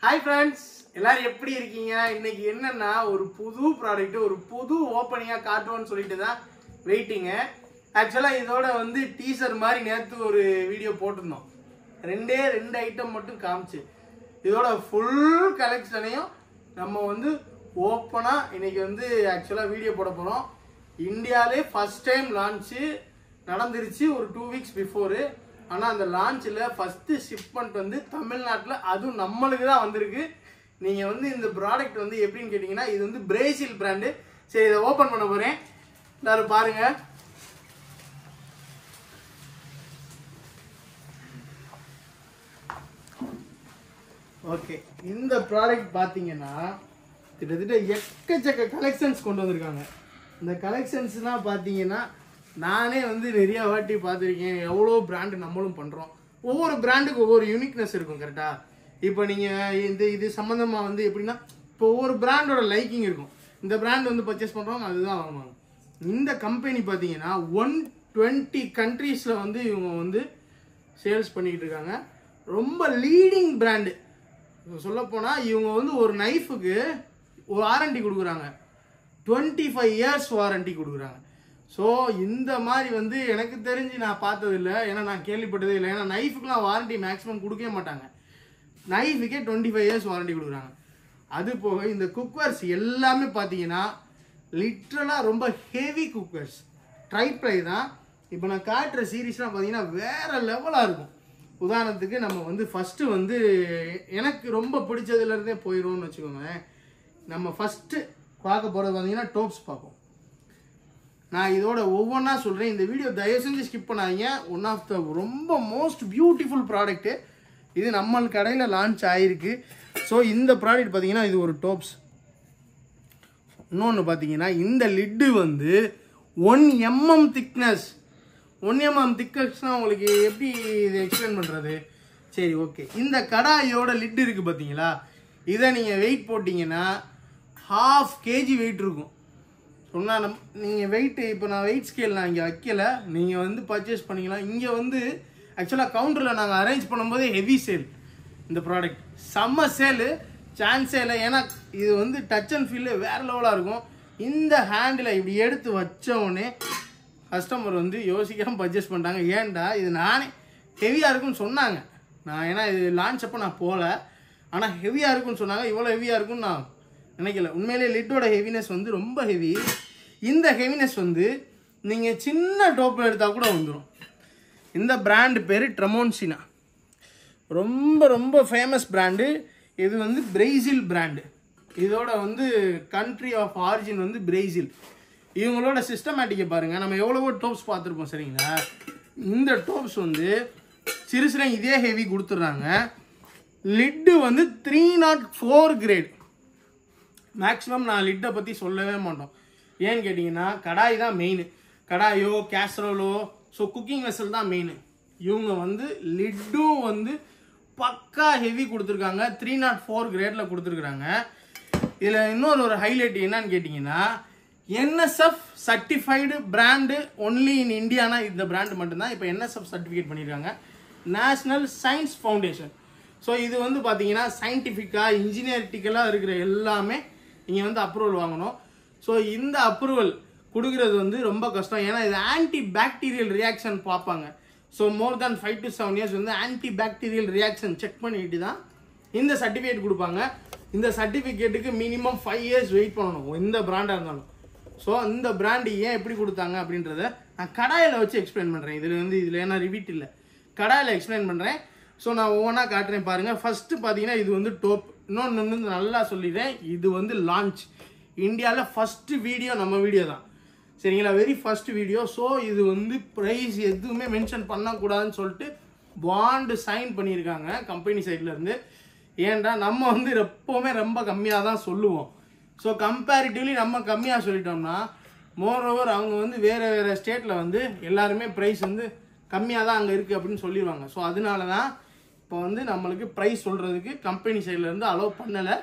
Hi friends, எல்லாரும் எப்படி இருக்கீங்க? இன்னைக்கு என்னன்னா ஒரு புது ப்ராடக்ட் ஒரு புது ஓபனிங்கா காட்டுவோம்னு சொல்லிட்டு தான் வெயிட்டிங். ஆக்சுவலா இதோட வந்து டீசர் மாதிரி நேத்து ஒரு வீடியோ போட்டுருந்தோம். ரெண்டு ஐட்டம் மட்டும் காமிச்சு இதோட ஃபுல் கலெக்ஷனையும் நம்ம வந்து ஓப்பனா இன்னைக்கு வந்து ஆக்சுவலா வீடியோ போட போறோம். இந்தியாவிலே ஃபர்ஸ்ட் டைம் லான்ச் நடந்துருச்சு ஒரு 2 வீக்ஸ் பிஃபோர். ஆனா அந்த லான்ச்ல ஃபர்ஸ்ட் ஷிப்மெண்ட் வந்து தமிழ்நாட்டில் அதுவும் நம்மளுக்கு தான் வந்திருக்கு. நீங்க வந்து இந்த ப்ராடக்ட் வந்து எப்படின்னு கேட்டீங்கன்னா இது வந்து பிரேசில் பிராண்டு. சரி, இதை ஓபன் பண்ண போறேன், எல்லாரும் பாருங்க. ஓகே, இந்த ப்ராடக்ட் பாத்தீங்கன்னா கிட்டத்தட்ட எக்கச்சக்க கலெக்ஷன்ஸ் கொண்டு வந்திருக்காங்க. இந்த கலெக்ஷன்ஸ்லாம் பாத்தீங்கன்னா நானே வந்து நிறைய வாட்டி பார்த்துருக்கேன். எவ்வளோ பிராண்டு நம்மளும் பண்ணுறோம். ஒவ்வொரு பிராண்டுக்கு ஒவ்வொரு யூனிக்னஸ் இருக்கும். கரெக்டா? இப்போ நீங்கள் இது சம்மந்தமாக வந்து எப்படின்னா இப்போ ஒவ்வொரு பிராண்டோட லைக்கிங் இருக்கும். இந்த பிராண்ட் வந்து பர்ச்சேஸ் பண்ணுறவங்க அதுதான் வாங்குவாங்க. இந்த கம்பெனி பார்த்தீங்கன்னா 120 கண்ட்ரீஸில் வந்து இவங்க வந்து சேல்ஸ் பண்ணிக்கிட்டு இருக்காங்க. ரொம்ப லீடிங் பிராண்டு. சொல்லப்போனால் இவங்க வந்து ஒரு நைஃபுக்கு ஒரு வாரண்டி கொடுக்குறாங்க. 25 இயர்ஸ் வாரண்டி கொடுக்குறாங்க. ஸோ இந்த மாதிரி வந்து எனக்கு தெரிஞ்சு நான் பார்த்ததில்லை, ஏன்னா நான் கேள்விப்பட்டதே இல்லை. ஏன்னா நைஃபுக்குலாம் வாரண்டி மேக்ஸிமம் கொடுக்கவே மாட்டாங்க. நைஃபுக்கே 25 இயர்ஸ் வாரண்டி கொடுக்குறாங்க. அது போக இந்த குக்வேர்ஸ் எல்லாமே பார்த்தீங்கன்னா லிட்ரலாக ரொம்ப ஹெவி குக்வேர்ஸ். ட்ரைப்ளை தான். இப்போ நான் காட்டுற சீரீஸ்லாம் பார்த்தீங்கன்னா வேறு லெவலாக இருக்கும். உதாரணத்துக்கு நம்ம வந்து ஃபஸ்ட்டு வந்து எனக்கு ரொம்ப பிடிச்சதுலேருந்தே போயிடும்னு வச்சுக்கோங்க. நம்ம ஃபஸ்ட்டு பார்க்க போகிறது பார்த்தீங்கன்னா டோப்ஸ் பார்ப்போம். நான் இதோட ஒவ்வொன்றா சொல்கிறேன். இந்த வீடியோ தயவு செஞ்சு ஸ்கிப் பண்ணாதீங்க. ஒன் ஆஃப் த ரொம்ப மோஸ்ட் பியூட்டிஃபுல் ப்ராடக்ட்டு. இது நம்ம கடையில் லான்ச் ஆகிருக்கு. ஸோ இந்த ப்ராடக்ட் பார்த்தீங்கன்னா இது ஒரு டோப்ஸ். இன்னொன்று பார்த்தீங்கன்னா இந்த லிட்டு வந்து 1 mm திக்னஸ். 1 mm திக்னஸ்னால் உங்களுக்கு எப்படி இதை எக்ஸ்பிளைன் பண்ணுறது? சரி, ஓகே. இந்த கடாயோட லிட்டு இருக்குது பார்த்தீங்களா? இதை நீங்கள் வெயிட் போட்டிங்கன்னா 1/2 kg வெயிட் இருக்கும். சொன்னால் நீங்கள் வெயிட்டு இப்போ நான் வெயிட் ஸ்கேல் நான் இங்கே வைக்கலை, நீங்கள் வந்து பர்ச்சேஸ் பண்ணிக்கலாம். இங்கே வந்து ஆக்சுவலாக கவுண்டரில் நாங்கள் அரேஞ்ச் பண்ணும்போதே ஹெவி சேல். இந்த ப்ராடக்ட் செம்ம சேலு, சான்ஸே இல்லை. ஏன்னா இது வந்து டச் அண்ட் ஃபீல் வேறு லெவலாக இருக்கும். இந்த ஹேண்டில் இப்படி எடுத்து வச்சோடனே கஸ்டமர் வந்து யோசிக்காமல் பர்ச்சேஸ் பண்ணிட்டாங்க. ஏன்டா இது நானே ஹெவியாக இருக்குன்னு சொன்னாங்க. நான் ஏன்னா இது லான்ச் அப்போ நான் போகல, ஆனால் ஹெவியாக இருக்குன்னு சொன்னாங்க. இவ்வளோ ஹெவியாக இருக்குன்னு நான் நினைக்கல. உண்மையிலே லிட்டோட ஹெவினஸ் வந்து ரொம்ப ஹெவி. இந்த ஹெவினஸ் வந்து நீங்கள் சின்ன டோப்பில் எடுத்தால் கூட வந்துடும். இந்த பிராண்டு பேர் ட்ரெமோன்சினா. ரொம்ப ரொம்ப ஃபேமஸ் பிராண்டு. இது வந்து பிரேசில் பிராண்டு. இதோட வந்து கண்ட்ரி ஆஃப் ஆரிஜின் வந்து பிரேசில். இவங்களோட சிஸ்டமேட்டிக்கை பாருங்கள். நம்ம எவ்வளவோ டோப்ஸ் பார்த்துருப்போம், சரிங்களா? இந்த டோப்ஸ் வந்து சிறுசில இதே ஹெவி கொடுத்துட்றாங்க. லிட்டு வந்து 304 கிரேட். மேக்ஸிமம் நான் லிட்டை பற்றி சொல்லவே மாட்டோம். ஏன்னு கேட்டிங்கன்னா கடாய் தான் மெயின். கடாயோ கேஸ்ரோலோ ஸோ குக்கிங் வெசல் தான் மெயின். இவங்க வந்து லிட்டும் வந்து பக்கா ஹெவி கொடுத்துருக்காங்க. 304 கிரேடில் கொடுத்துருக்குறாங்க. இதில் இன்னொரு ஒரு ஹைலைட் என்னன்னு கேட்டிங்கன்னா NSF certified brand only in Indiana இந்த பிராண்டு மட்டும்தான். இப்போ NSF சர்டிஃபிகேட் பண்ணியிருக்காங்க, நேஷ்னல் சயின்ஸ் ஃபவுண்டேஷன். ஸோ இது வந்து பார்த்தீங்கன்னா சயின்டிஃபிக்காக இன்ஜினியரிட்டிக்கலாக இருக்கிற எல்லாமே இங்கே வந்து அப்ரூவல் வாங்கணும். ஸோ இந்த அப்ரூவல் கொடுக்குறது வந்து ரொம்ப கஷ்டம். ஏன்னா இது ஆன்டி பாக்டீரியல் ரியாக்ஷன் பார்ப்பாங்க. So more than 5 to 7 years வந்து ஆன்டி பாக்டீரியல் ரியாக்ஷன் செக் பண்ணிட்டு தான் இந்த சர்டிஃபிகேட் கொடுப்பாங்க. இந்த சர்டிஃபிகேட்டுக்கு மினிமம் 5 இயர்ஸ் வெயிட் பண்ணணும் எந்த பிராண்டாக இருந்தாலும். ஸோ இந்த பிராண்டு ஏன் எப்படி கொடுத்தாங்க அப்படின்றத நான் கடாயில் வச்சு எக்ஸ்பிளைன் பண்ணுறேன். இதில் ஏன்னா ரிவீட் இல்லை, கடாயில் எக்ஸ்பிளைன் பண்ணுறேன். ஸோ நான் ஒவ்வொன்றா காட்டுறேன் பாருங்கள். ஃபஸ்ட்டு பார்த்தீங்கன்னா இது வந்து டோப். இன்னொன்று வந்து நல்லா சொல்லிடுறேன், இது வந்து லான்ச் இந்தியாவில் ஃபஸ்ட்டு வீடியோ நம்ம வீடியோ தான், சரிங்களா? Very first video. ஸோ இது வந்து ப்ரைஸ் எதுவுமே மென்ஷன் பண்ணக்கூடாதுன்னு சொல்லிட்டு பாண்டு சைன் பண்ணியிருக்காங்க கம்பெனி சைட்லேருந்து. ஏன்டா நம்ம வந்து எப்போவுமே ரொம்ப கம்மியாக தான் சொல்லுவோம். ஸோ கம்பேரிட்டிவ்லி நம்ம கம்மியாக சொல்லிட்டோம்னா மோர் ஓவர் அவங்க வந்து வேறு வேறு ஸ்டேட்டில் வந்து எல்லாருமே ப்ரைஸ் வந்து கம்மியாக தான் அங்கே இருக்குது அப்படின்னு சொல்லிடுவாங்க. ஸோ அதனால தான் இப்போ வந்து நம்மளுக்கு ப்ரைஸ் சொல்கிறதுக்கு கம்பெனி சைட்லேருந்து அலோவ் பண்ணலை.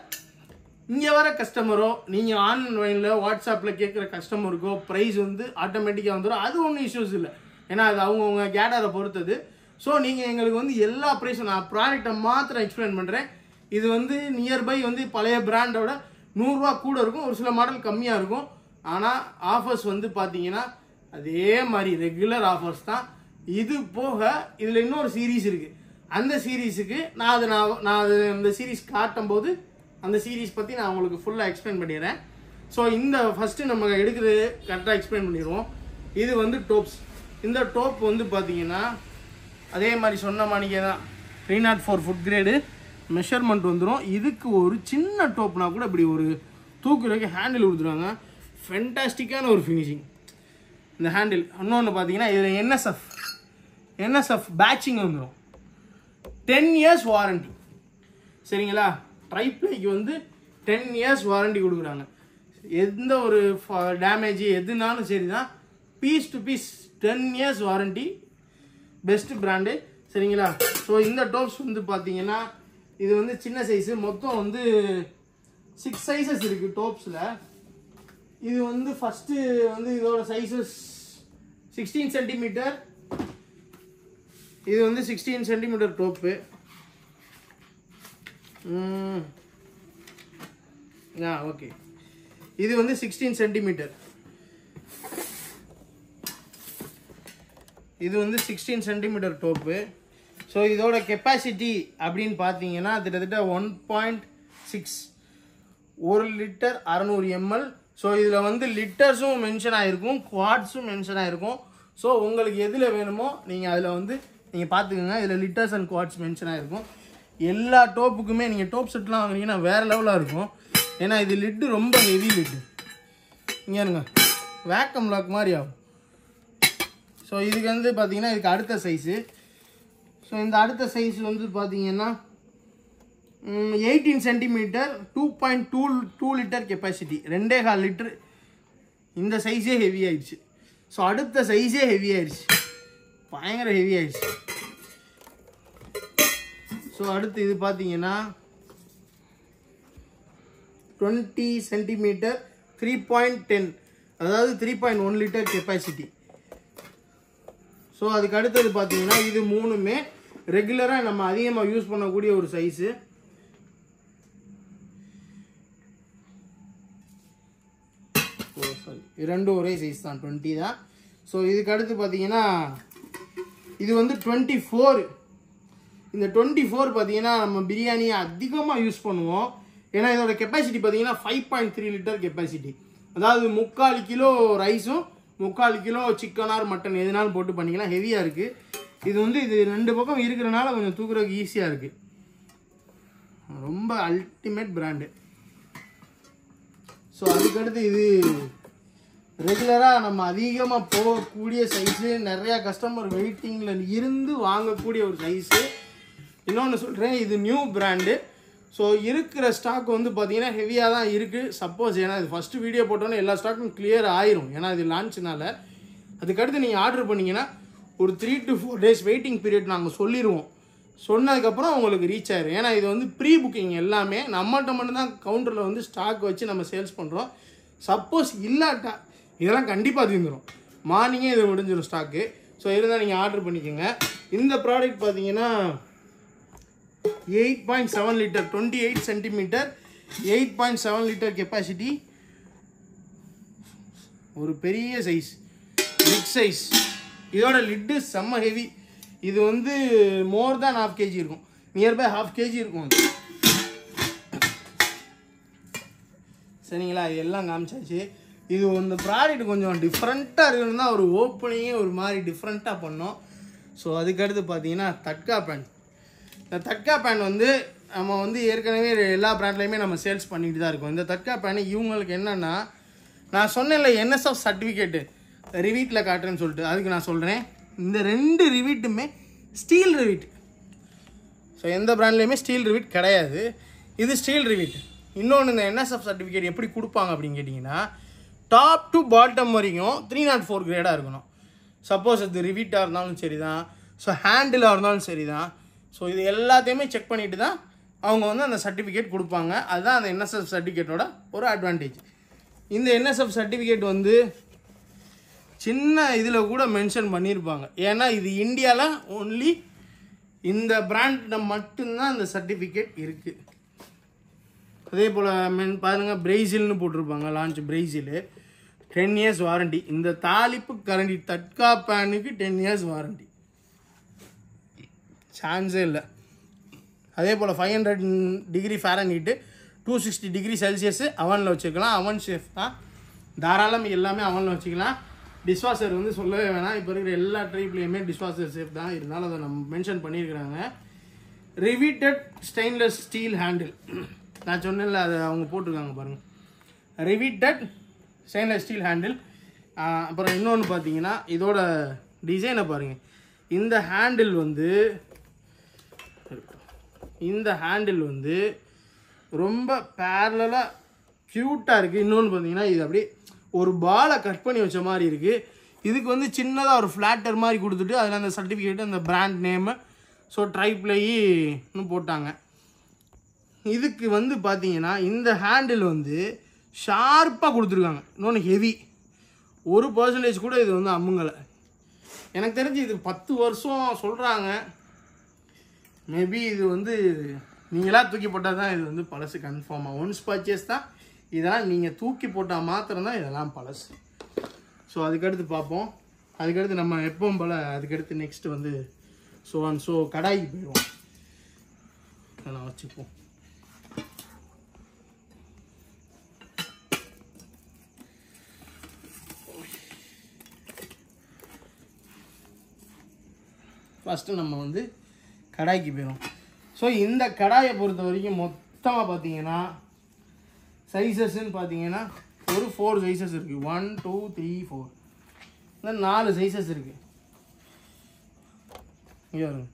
இங்கே வர கஸ்டமரோ நீங்கள் ஆன்லைனில் வாட்ஸ்அப்பில் கேட்குற கஸ்டமருக்கோ ப்ரைஸ் வந்து ஆட்டோமேட்டிக்காக வந்துடும். அது ஒன்றும் இஷ்யூஸ் இல்லை, ஏன்னா அது அவங்கவுங்க கேடரை பொறுத்தது. ஸோ நீங்கள் எங்களுக்கு வந்து எல்லா ப்ரைஸும் நான் ப்ராடக்டை மாத்திரம் எக்ஸ்பிளைன் பண்ணுறேன். இது வந்து நியர்பை வந்து பழைய பிராண்டோட 100 ரூபா கூட இருக்கும், ஒரு சில மாடல் கம்மியாக இருக்கும். ஆனால் ஆஃபர்ஸ் வந்து பார்த்தீங்கன்னா அதே மாதிரி ரெகுலர் ஆஃபர்ஸ் தான். இது போக இதில் இன்னொரு சீரீஸ் இருக்குது. அந்த சீரீஸுக்கு நான் அந்த சீரீஸ் காட்டும் போது அந்த சீரீஸ் பற்றி நான் உங்களுக்கு ஃபுல்லாக எக்ஸ்பிளைன் பண்ணிடுறேன். ஸோ இந்த ஃபஸ்ட்டு நம்ம எடுக்கிறது கரெக்டாக எக்ஸ்பிளைன் பண்ணிடுவோம். இது வந்து டோப்ஸ். இந்த டோப் வந்து பார்த்தீங்கன்னா அதே மாதிரி சொன்ன மாணிக்கே தான் 304 ஃபுட் கிரேடு மெஷர்மெண்ட் வந்துடும். இதுக்கு ஒரு சின்ன டோப்னா கூட இப்படி ஒரு தூக்குறதுக்கு ஹேண்டில் கொடுத்துருவாங்க. ஃபென்டாஸ்டிக்கான ஒரு ஃபினிஷிங் இந்த ஹேண்டில். இன்னொன்று பார்த்தீங்கன்னா இதில் என்எஸ்எஃப் பேட்சிங் வந்துடும். 10 இயர்ஸ் வாரண்டி. சரிங்களா? ட்ரைப்ளைக்கு வந்து 10 இயர்ஸ் வாரண்டி கொடுக்குறாங்க. எந்த ஒரு டேமேஜ் எதுனாலும் சரி தான், piece to piece 10 years warranty. Best brand. சரிங்களா? ஸோ இந்த டோப்ஸ் வந்து பார்த்தீங்கன்னா இது வந்து சின்ன சைஸு. மொத்தம் வந்து 6 சைஸஸ் இருக்குது டோப்ஸில். இது வந்து ஃபஸ்ட்டு வந்து இதோட சைஸஸ் 16 சென்டிமீட்டர். இது வந்து 16 சென்டிமீட்டர் டோப்பு. ஓகே, இது வந்து 16 சென்டிமீட்டர். இது வந்து 16 சென்டிமீட்டர் டோப்பு. ஸோ இதோட கெப்பாசிட்டி அப்படின்னு பார்த்தீங்கன்னா கிட்டத்தட்ட 1.6 1 லிட்டர் 600 ml. ஸோ இதில் வந்து லிட்டர்ஸும் மென்ஷன் ஆகிருக்கும், குவாட்ஸும் மென்ஷன் ஆகிருக்கும். ஸோ உங்களுக்கு எதில் வேணுமோ நீங்கள் அதில் வந்து நீங்கள் பார்த்துக்கோங்க. இதில் லிட்டர்ஸ் அண்ட் குவாட்ஸ் மென்ஷன் ஆகிருக்கும். எல்லா டோப்புக்குமே நீங்கள் டோப் செட்லாம் வாங்குனீங்கன்னா வேறு லெவலாக இருக்கும். ஏன்னா இது லிட்டு ரொம்ப ஹெவி லிட்டு. இங்கே இருங்க, வேக்கம் லாக் மாதிரி ஆகும். ஸோ இதுக்கு வந்து பார்த்தீங்கன்னா இதுக்கு அடுத்த சைஸு. ஸோ இந்த அடுத்த சைஸ் வந்து பார்த்தீங்கன்னா 18 சென்டிமீட்டர் 2.2 லிட்டர் கெப்பாசிட்டி, 2.25 லிட்டர். இந்த சைஸே ஹெவி ஆயிடுச்சு. ஸோ அடுத்த சைஸே ஹெவி ஆயிடுச்சு, பயங்கர ஹெவி ஆயிடுச்சு. ஸோ அடுத்து இது பார்த்தீங்கன்னா 20 சென்டிமீட்டர் 3.10, அதாவது 3.1 லிட்டர் கெப்பாசிட்டி. ஸோ அதுக்கு அடுத்தது பார்த்தீங்கன்னா இது மூணுமே ரெகுலராக நம்ம அதிகமாக யூஸ் பண்ணக்கூடிய ஒரு சைஸு. ரெண்டும் ஒரே சைஸ் தான், 20 தான். ஸோ இதுக்கு அடுத்து பார்த்தீங்கன்னா இது வந்து 24. இந்த 24 பார்த்தீங்கன்னா நம்ம பிரியாணியை அதிகமாக யூஸ் பண்ணுவோம். ஏன்னா இதோட கெப்பாசிட்டி பார்த்தீங்கன்னா 5.3 லிட்டர் கெப்பாசிட்டி. அதாவது 3/4 கிலோ ரைஸும் 3/4 கிலோ சிக்கன் ஆர் மட்டன் எதுனாலும் போட்டு பண்ணிக்கலாம். ஹெவியாக இருக்குது. இது வந்து இது 2 பக்கம் இருக்கிறனால கொஞ்சம் தூக்குறதுக்கு ஈஸியாக இருக்குது. ரொம்ப அல்டிமேட் பிராண்டு. ஸோ அதுக்கடுத்து இது ரெகுலராக நம்ம அதிகமாக போகக்கூடிய சைஸு, நிறையா கஸ்டமர் வெயிட்டிங்கில் இருந்து வாங்கக்கூடிய ஒரு சைஸு. இன்னொன்று சொல்கிறேன், இது நியூ பிராண்டு. ஸோ இருக்கிற ஸ்டாக் வந்து பார்த்தீங்கன்னா ஹெவியாக தான் இருக்குது. சப்போஸ் ஏன்னா இது ஃபஸ்ட்டு வீடியோ போட்டோன்னே எல்லா ஸ்டாக்கும் கிளியர் ஆயிரும், ஏன்னா இது லான்ச்னால. அதுக்கடுத்து நீங்கள் ஆர்டர் பண்ணிங்கன்னா ஒரு 3 to 4 டேஸ் வெயிட்டிங் பீரியட் நாங்கள் சொல்லிடுவோம். சொன்னதுக்கப்புறம் உங்களுக்கு ரீச் ஆயிரும். ஏன்னா இது வந்து ப்ரீ புக்கிங் எல்லாமே. நம்மகிட்ட மட்டும்தான் கவுண்டரில் வந்து ஸ்டாக் வச்சு நம்ம சேல்ஸ் பண்ணுறோம். சப்போஸ் இல்லாட்டா இதெல்லாம் கண்டிப்பாக தீர்ந்துடும். மார்னிங்கே இது முடிஞ்சிடும் ஸ்டாக்கு. ஸோ இருந்தால் நீங்கள் ஆர்டர் பண்ணிக்கோங்க. இந்த ப்ராடக்ட் பார்த்தீங்கன்னா 8.7 லிட்டர் 28 சென்டிமீட்டர் 8.7 லிட்டர் கெப்பாசிட்டி. ஒரு பெரிய சைஸ், பிக் சைஸ். இதோட லிட்டு செம்ம ஹெவி. இது வந்து மோர் தேன் 1/2 kg இருக்கும், நியர்பை 1/2 kg இருக்கும். சரிங்களா? இது எல்லாம் காமிச்சாச்சு. இது இந்த ப்ராடக்ட் கொஞ்சம் டிஃப்ரெண்ட்டாக இருக்குன்னு தான் ஒரு ஓப்பனிங்கே ஒரு மாதிரி டிஃப்ரெண்ட்டாக பண்ணோம். ஸோ அதுக்கடுத்து பார்த்தீங்கன்னா தட்கா பேண்ட். இந்த தட்கா பேண்ட் வந்து நம்ம வந்து ஏற்கனவே எல்லா பிராண்ட்லையுமே நம்ம சேல்ஸ் பண்ணிட்டு தான் இருக்கோம். இந்த தட்கா பேண்ட் இவங்களுக்கு என்னென்னா, நான் சொன்னேன்ல என்எஸ்எஃப் சர்டிஃபிகேட்டு ரிவீட்டில் காட்டுறேன்னு சொல்லிட்டு, அதுக்கு நான் சொல்கிறேன் இந்த 2 ரிவீட்டுமே ஸ்டீல் ரிவீட். ஸோ எந்த பிராண்ட்லேயுமே ஸ்டீல் ரிவீட் கிடையாது, இது ஸ்டீல் ரிவீட். இன்னொன்று இந்த என்எஸ்எஃப் சர்டிஃபிகேட் எப்படி கொடுப்பாங்க அப்படின்னு கேட்டிங்கன்னா, டாப் டு பாட்டம் வரைக்கும் 304 கிரேடாக இருக்கணும். சப்போஸ் அது ரிவீட்டாக இருந்தாலும் சரி தான், ஸோ ஹேண்டிலாக இருந்தாலும் சரி தான். ஸோ இது எல்லாத்தையுமே செக் பண்ணிவிட்டு தான் அவங்க வந்து அந்த சர்டிஃபிகேட் கொடுப்பாங்க. அதுதான் அந்த என்எஸ்எஃப் சர்டிஃபிகேட்டோட ஒரு அட்வான்டேஜ். இந்த என்எஸ்எஃப் சர்டிஃபிகேட் வந்து சின்ன இதில் கூட மென்ஷன் பண்ணியிருப்பாங்க. ஏன்னா இது இந்தியாவில் ஒன்லி இந்த பிராண்டில் மட்டும்தான் இந்த சர்டிஃபிகேட் இருக்குது. அதே போல் பாருங்கள் பிரேசில்னு போட்டிருப்பாங்க, லான்ச் பிரேசில், 10 years வாரண்டி. இந்த தாளிப்பு கரண்டி தட்கா பேனுக்கு 10 years வாரண்டி, சான்ஸே இல்லை. அதே போல் 500 degree Fahrenheit, 260 degree Celsius அவனில் வச்சுக்கலாம். அவன் ஷேஃப் தான், தாராளம் எல்லாமே அவனில் வச்சுக்கலாம். டிஷ்வாஷர் வந்து சொல்லவே வேணாம், இப்போ இருக்கிற எல்லா ட்ரைப்லேயுமே டிஷ்வாஷர் சேஃப் தான், இருந்தாலும் அதை நம்ம மென்ஷன் பண்ணியிருக்கிறாங்க. ரிவீட்டட் ஸ்டெயின்லெஸ் ஸ்டீல் ஹேண்டில், நான் சொன்னேன்ல அதை அவங்க போட்டிருக்காங்க பாருங்கள், ரிவீட்டட் ஸ்டெயின்லெஸ் ஸ்டீல் ஹேண்டில். அப்புறம் இன்னொன்று பார்த்தீங்கன்னா இதோட டிசைனை பாருங்கள். இந்த ஹேண்டில் வந்து ரொம்ப பேரலாக க்யூட்டாக இருக்குது. இன்னொன்று பார்த்தீங்கன்னா இது அப்படியே ஒரு பாலை கட் பண்ணி வச்ச மாதிரி இருக்குது. இதுக்கு வந்து சின்னதாக ஒரு ஃப்ளாட்டர் மாதிரி கொடுத்துட்டு அதில் அந்த சர்டிஃபிகேட்டு, அந்த பிராண்ட் நேமு, ஸோ ட்ரைப்ளேன்னு போட்டாங்க. இதுக்கு வந்து பார்த்தீங்கன்னா இந்த ஹேண்டில் வந்து ஷார்ப்பாக கொடுத்துருக்காங்க. இன்னொன்று ஹெவி, 1% கூட இது வந்து அம்முங்கலை. எனக்கு தெரிஞ்சு இது 10 வருஷம் சொல்கிறாங்க. மேபி இது வந்து நீங்களாக தூக்கி போட்டால் தான் இது வந்து பழசு கன்ஃபார்மாக. ஒன்ஸ் பர்ச்சேஸ் தான் இதெல்லாம், நீங்கள் தூக்கி போட்டால் மாத்திரம்தான் இதெல்லாம் பழசு. ஸோ அதுக்கடுத்து பார்ப்போம். அதுக்கடுத்து நம்ம எப்பவும் போல் அதுக்கடுத்து நெக்ஸ்ட்டு வந்து ஸோ கடாய்க்கு போயிடுவோம். அதெல்லாம் வச்சுப்போம். ஃபஸ்ட்டு நம்ம வந்து கடாய்க்கு போயிடும். ஸோ இந்த கடாயை பொறுத்த வரைக்கும் மொத்தமாக பார்த்தீங்கன்னா சைஸஸ்ன்னு பார்த்தீங்கன்னா ஒரு 4 சைஸஸ் இருக்குது. 1 2 3 4 இந்த 4 சைஸஸ் இருக்குது. இங்கே வருங்க,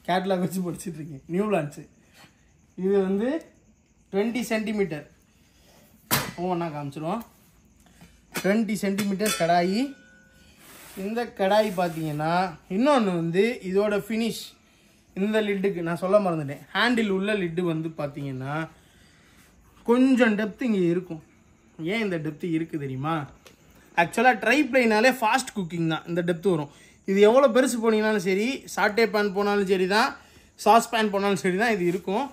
கேட்லாக் வச்சு படிச்சுட்ருக்கேன், நியூ லான்ச்சு. இது வந்து 20 சென்டிமீட்டர், ஒவ்வொன்றா காமிச்சிடுவோம். 20 சென்டிமீட்டர் கடாயி. இந்த கடாய் பார்த்தீங்கன்னா இன்னொன்று வந்து இதோட ஃபினிஷ், இந்த லிட்டுக்கு நான் சொல்ல மறந்துட்டேன், ஹேண்டில் உள்ள லிட்டு வந்து பார்த்தீங்கன்னா கொஞ்சம் டெப்த்து இங்கே இருக்கும். ஏன் இந்த டெப்த்து இருக்குது தெரியுமா? ஆக்சுவலாக ட்ரைப்ளைனாலே ஃபாஸ்ட் குக்கிங் தான், இந்த டெப்த்து வரும். இது எவ்வளோ பெருசு போனீங்கனாலும் சரி, சாட்டே பேன் போனாலும் சரி தான், சாஸ் பேன் போனாலும் சரி தான் இது இருக்கும்.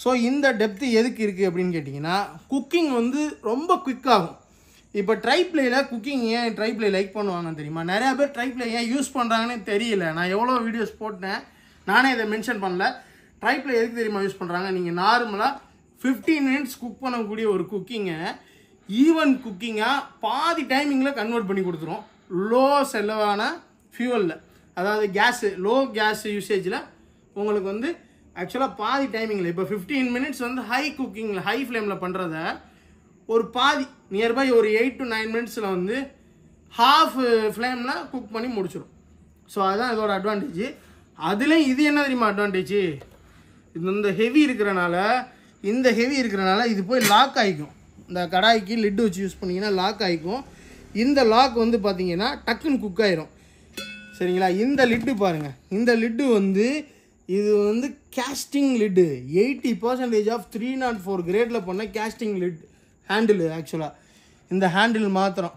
ஸோ இந்த டெப்த்து எதுக்கு இருக்குது அப்படின்னு கேட்டிங்கன்னா, குக்கிங் வந்து ரொம்ப குயிக்காகும். இப்போ ட்ரைப்ளேயில் குக்கிங் ஏன் ட்ரைப்ளே லைக் பண்ணுவாங்கன்னு தெரியுமா? நிறையா பேர் ட்ரைப்ளே ஏன் யூஸ் பண்ணுறாங்கன்னு தெரியல. நான் எவ்வளோ வீடியோஸ் போட்டேன், நானே இதை மென்ஷன் பண்ணல. ட்ரைப்ளே எதுக்கு தெரியுமா யூஸ் பண்ணுறாங்க? நீங்கள் நார்மலாக 15 minutes குக் பண்ணக்கூடிய ஒரு குக்கிங்கை ஈவன் குக்கிங்காக பாதி டைமிங்கில் கன்வெர்ட் பண்ணி கொடுத்துரும். லோ செலவான ஃபியூவலில், அதாவது லோ கேஸ் யூசேஜில் உங்களுக்கு வந்து ஆக்சுவலாக பாதி டைமிங்கில், இப்போ 15 minutes வந்து ஹை குக்கிங்கில், ஹை ஃப்ளேமில் பண்ணுறத ஒரு பாதி நியர்பை ஒரு 8 to 9 minutesல வந்து ஹாஃப் ஃப்ளேமில் குக் பண்ணி முடிச்சிடும். ஸோ அதுதான் இதோட அட்வான்டேஜ். அதுலேயும் இது என்ன தெரியுமா அட்வான்டேஜ்? இந்த ஹெவி இருக்கிறனால இது போய் லாக் ஆகிக்கும். இந்த கடாய்க்கு லிட்டு வச்சு யூஸ் பண்ணிங்கன்னா லாக் ஆகிக்கும். இந்த லாக் வந்து பார்த்தீங்கன்னா டக்குன்னு குக் ஆயிரும். சரிங்களா? இந்த லிட்டு பாருங்கள், இந்த லிட்டு வந்து இது வந்து கேஸ்டிங் லிட்டு, 80% ஆஃப் 304 கிரேடில் பண்ண கேஸ்டிங் லிட் ஹேண்டில். ஆக்சுவலாக இந்த ஹேண்டில் மாத்திரம்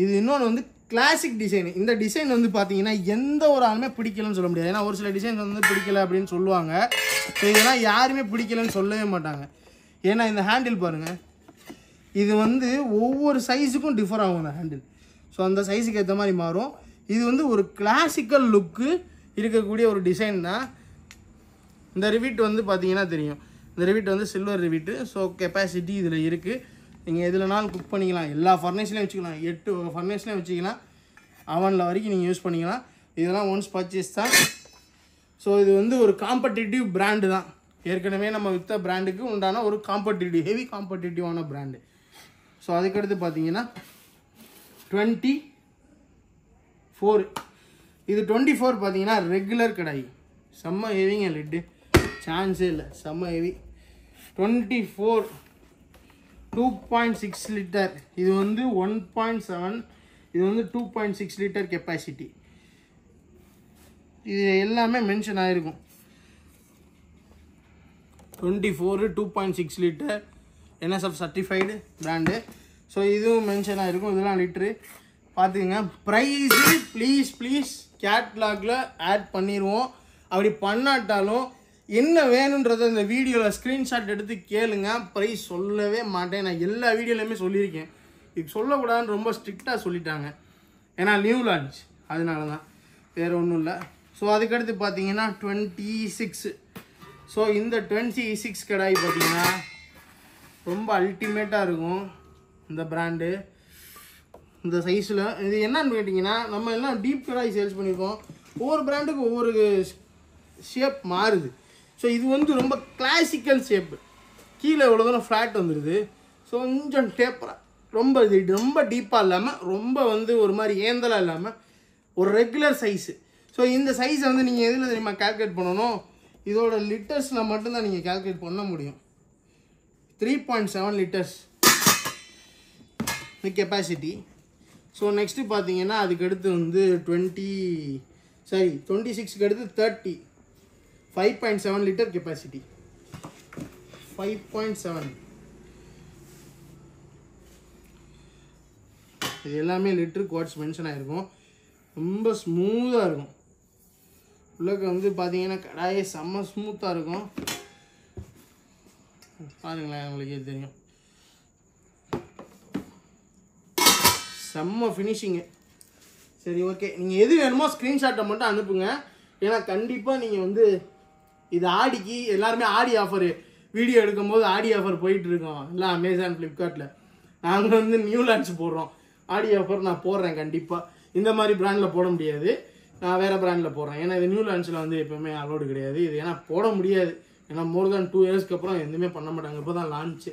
இது இன்னொன்று வந்து கிளாசிக் டிசைன். இந்த டிசைன் வந்து பார்த்தீங்கன்னா எந்த ஒரு ஆளுமே பிடிக்கலன்னு சொல்ல முடியாது. ஏன்னா ஒரு சில டிசைன்ஸ் வந்து பிடிக்கல அப்படின்னு சொல்லுவாங்க. இதெல்லாம் யாருமே பிடிக்கலன்னு சொல்லவே மாட்டாங்க. ஏன்னா இந்த ஹேண்டில் பாருங்கள், இது வந்து ஒவ்வொரு சைஸுக்கும் டிஃபர் ஆகும் இந்த ஹேண்டில். ஸோ அந்த சைஸுக்கு ஏற்ற மாதிரி மாறும். இது வந்து ஒரு கிளாசிக்கல் லுக்கு இருக்கக்கூடிய ஒரு டிசைன் தான். இந்த ரிவீட் வந்து பார்த்தீங்கன்னா தெரியும், இந்த ரிவீட் வந்து சில்வர் ரிவீட்டு. ஸோ கெப்பாசிட்டி இதில் இருக்குது. நீங்கள் எதுலனாலும் குக் பண்ணிக்கலாம், எல்லா ஃபர்னேஸ்லையும் வச்சுக்கலாம், 8 ஃபர்னேஸ்லையும் வச்சுக்கலாம், அவனில் வரைக்கும் நீங்கள் யூஸ் பண்ணிக்கலாம். இதெல்லாம் ஒன்ஸ் பர்ச்சேஸ் தான். ஸோ இது வந்து ஒரு காம்படிட்டிவ் பிராண்டு தான். ஏற்கனவே நம்ம விற்ற பிராண்டுக்கு உண்டான ஒரு காம்படிட்டிவ், ஹெவி காம்படிட்டிவான பிராண்டு. ஸோ அதுக்கடுத்து பார்த்தீங்கன்னா 24. இது 24 பார்த்தீங்கன்னா ரெகுலர் கடாய், செம்ம ஹெவிங்க லிட்டு, சான்ஸே இல்லை, செம்ம ஹெவி. 24 2.6 லிட்டர். இது வந்து 1.7, இது வந்து 2.6 லிட்டர் கெப்பாசிட்டி. இது எல்லாமே மென்ஷன் ஆகிருக்கும். 24 2.6 litre NSF certified brand. So இதுவும் மென்ஷன் ஆகிருக்கும். இதெல்லாம் லிட்ரு பார்த்துக்குங்க. ப்ரைஸு ப்ளீஸ் கேட்லாகில் ஆட் பண்ணிடுவோம். அப்படி பண்ணாட்டாலும் என்ன வேணுன்றதை இந்த வீடியோவில் ஸ்க்ரீன்ஷாட் எடுத்து கேளுங்க. ப்ரைஸ் சொல்லவே மாட்டேன். நான் எல்லா வீடியோலையுமே சொல்லியிருக்கேன். இது சொல்லக்கூடாதுன்னு ரொம்ப ஸ்ட்ரிக்டாக சொல்லிட்டாங்க. ஏன்னா நியூ லான்ச், அதனால தான், வேறு ஒன்றும் இல்லை. ஸோ அதுக்கடுத்து பார்த்தீங்கன்னா 26. ஸோ இந்த 26 கடாய் பார்த்தீங்கன்னா ரொம்ப அல்டிமேட்டாக இருக்கும் இந்த பிராண்டு. இந்த சைஸில் இது என்னன்னு கேட்டிங்கன்னா, நம்ம எல்லாம் டீப் கடாய் சேல்ஸ் பண்ணியிருக்கோம். ஒவ்வொரு பிராண்டுக்கு ஒவ்வொரு ஷேப் மாறுது. ஸோ இது வந்து ரொம்ப கிளாசிக்கல் ஷேப்பு. கீழே இவ்வளோ தூரம் ஃப்ளாட் வந்துடுது. ஸோ கொஞ்சம் டேப்பராக, ரொம்ப இது ரொம்ப டீப்பாக இல்லாமல், ரொம்ப வந்து ஒரு மாதிரி ஏந்தலாக இல்லாமல் ஒரு ரெகுலர் சைஸு. ஸோ இந்த சைஸை வந்து நீங்கள் எதில் தெரியுமா கால்குலேட் பண்ணணும்? இதோட லிட்டர்ஸில் மட்டும்தான் நீங்கள் கால்குலேட் பண்ண முடியும். 3.7 லிட்டர்ஸ் கெப்பாசிட்டி. ஸோ நெக்ஸ்ட்டு பார்த்தீங்கன்னா அதுக்கடுத்து வந்து 26க்கு அடுத்து 30, 5.7 லிட்டர் கெப்பாசிட்டி. 5.7. இது எல்லாமே லிட்டர் குவாட்ஸ் மென்ஷன் ஆகிருக்கும். ரொம்ப ஸ்மூத்தாக இருக்கும். உள்ளக்க வந்து பார்த்தீங்கன்னா கடாயே செம்ம ஸ்மூத்தாக இருக்கும். பாருங்களேன், உங்களுக்கே தெரியும். செம்ம ஃபினிஷிங்கு. சரி, ஓகே. நீங்கள் எது வேணுமோ ஸ்க்ரீன்ஷாட்டை மட்டும் அனுப்புங்க. ஏன்னா கண்டிப்பாக நீங்கள் வந்து இது ஆடிக்கு எல்லாருமே ஆடி ஆஃபரு வீடியோ எடுக்கும்போது ஆடி ஆஃபர் போயிட்டுருக்கோம் எல்லாம் அமேசான், ஃப்ளிப்கார்ட்டில். நாங்கள் வந்து நியூ லான்ச் போடுறோம். ஆடி ஆஃபர் நான் போடுறேன் கண்டிப்பாக. இந்த மாதிரி பிராண்டில் போட முடியாது, நான் வேறு பிராண்டில் போடுறேன். ஏன்னா இது நியூ லான்ச்சில் வந்து எப்போவுமே அலோடு கிடையாது. இது ஏன்னா போட முடியாது. ஏன்னா மோர் தேன் 2 இயர்ஸ்க்கு அப்புறம் எதுவுமே பண்ண மாட்டாங்க. இப்போ தான் லான்ச்சு.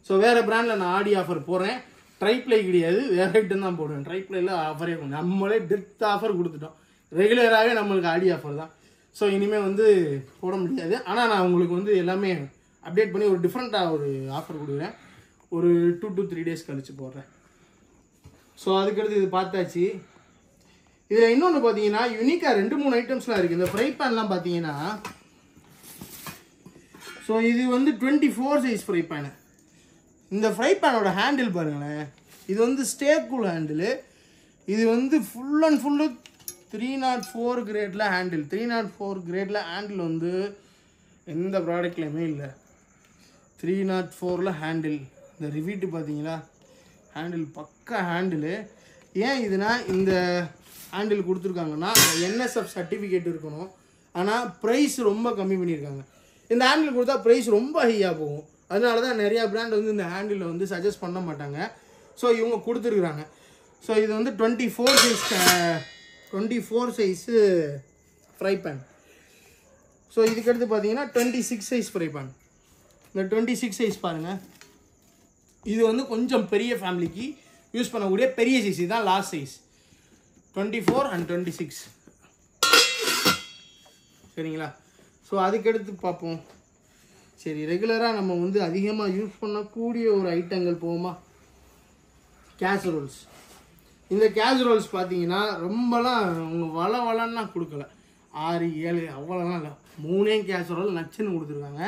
ஸோ வேறு பிராண்டில் நான் ஆடி ஆஃபர் போடுறேன். ட்ரைப்ளை கிடையாது, வேறு ஐட்டம் தான் போடுவேன். ட்ரைப்ளையில் ஆஃபரே கொடுங்க. நம்மளே டெப்த் ஆஃபர் கொடுத்துட்டோம். ரெகுலராகவே நம்மளுக்கு ஆடி ஆஃபர் தான். ஸோ இனிமேல் வந்து போட முடியாது. ஆனால் நான் உங்களுக்கு வந்து எல்லாமே அப்டேட் பண்ணி ஒரு டிஃப்ரெண்ட்டாக ஒரு ஆஃபர் கொடுக்குறேன். ஒரு 2 to 3 days கழிச்சு போடுறேன். ஸோ அதுக்கடுத்து இது பார்த்தாச்சு. இதில் இன்னொன்று பார்த்தீங்கன்னா யூனிக்காக 2-3 ஐட்டம்ஸ்லாம் இருக்குது. இந்த ஃப்ரை பேன்லாம் பார்த்தீங்கன்னா, ஸோ இது வந்து 24 சைஸ் ஃப்ரை பேனு. இந்த ஃப்ரை பேனோட ஹேண்டில் பாருங்களேன். இது வந்து ஸ்டேக்கூல் ஹேண்டிலு. இது வந்து ஃபுல் அண்ட் ஃபுல்லு 304 கிரேடில் ஹேண்டில். 304 கிரேடில் ஹேண்டில் வந்து எந்த ப்ராடக்ட்லையுமே இல்லை. 304ல் ஹேண்டில். இந்த ரிவீட்டு பார்த்தீங்களா, ஹேண்டில் பக்கா ஹேண்டிலு. ஏன் இதுனா இந்த ஹேண்டில் கொடுத்துருக்காங்கன்னா NSF சர்டிஃபிகேட் இருக்கணும். ஆனால் ப்ரைஸ் ரொம்ப கம்மி பண்ணியிருக்காங்க. இந்த ஹேண்டில் கொடுத்தா ப்ரைஸ் ரொம்ப ஹையாக போகும். அதனால தான் நிறையா பிராண்ட் வந்து இந்த ஹேண்டில் வந்து சஜஸ்ட் பண்ண மாட்டாங்க. ஸோ இவங்க கொடுத்துருக்குறாங்க. ஸோ இது வந்து 24 சைஸு ஃப்ரை பேன். ஸோ இதுக்கடுத்து பார்த்தீங்கன்னா 26 சைஸ் ஃப்ரை பேன். இந்த 26 சைஸ் பாருங்கள். இது வந்து கொஞ்சம் பெரிய ஃபேமிலிக்கு யூஸ் பண்ணக்கூடிய பெரிய சைஸ். இதுதான் லாஸ்ட் சைஸ். 24 and 26. சரிங்களா? ஸோ அதுக்கடுத்து பார்ப்போம். சரி, ரெகுலராக நம்ம வந்து அதிகமாக யூஸ் பண்ணக்கூடிய ஒரு ஐட்டங்கள் போகுமா, கேசரோல்ஸ். இந்த கேசரோல்ஸ் பார்த்தீங்கன்னா ரொம்பலாம் அவங்க வளன்னா கொடுக்கல. 6, 7 அவ்வளோலாம் இல்லை. 3 கேசரோல் நச்சுன்னு கொடுத்துருக்காங்க.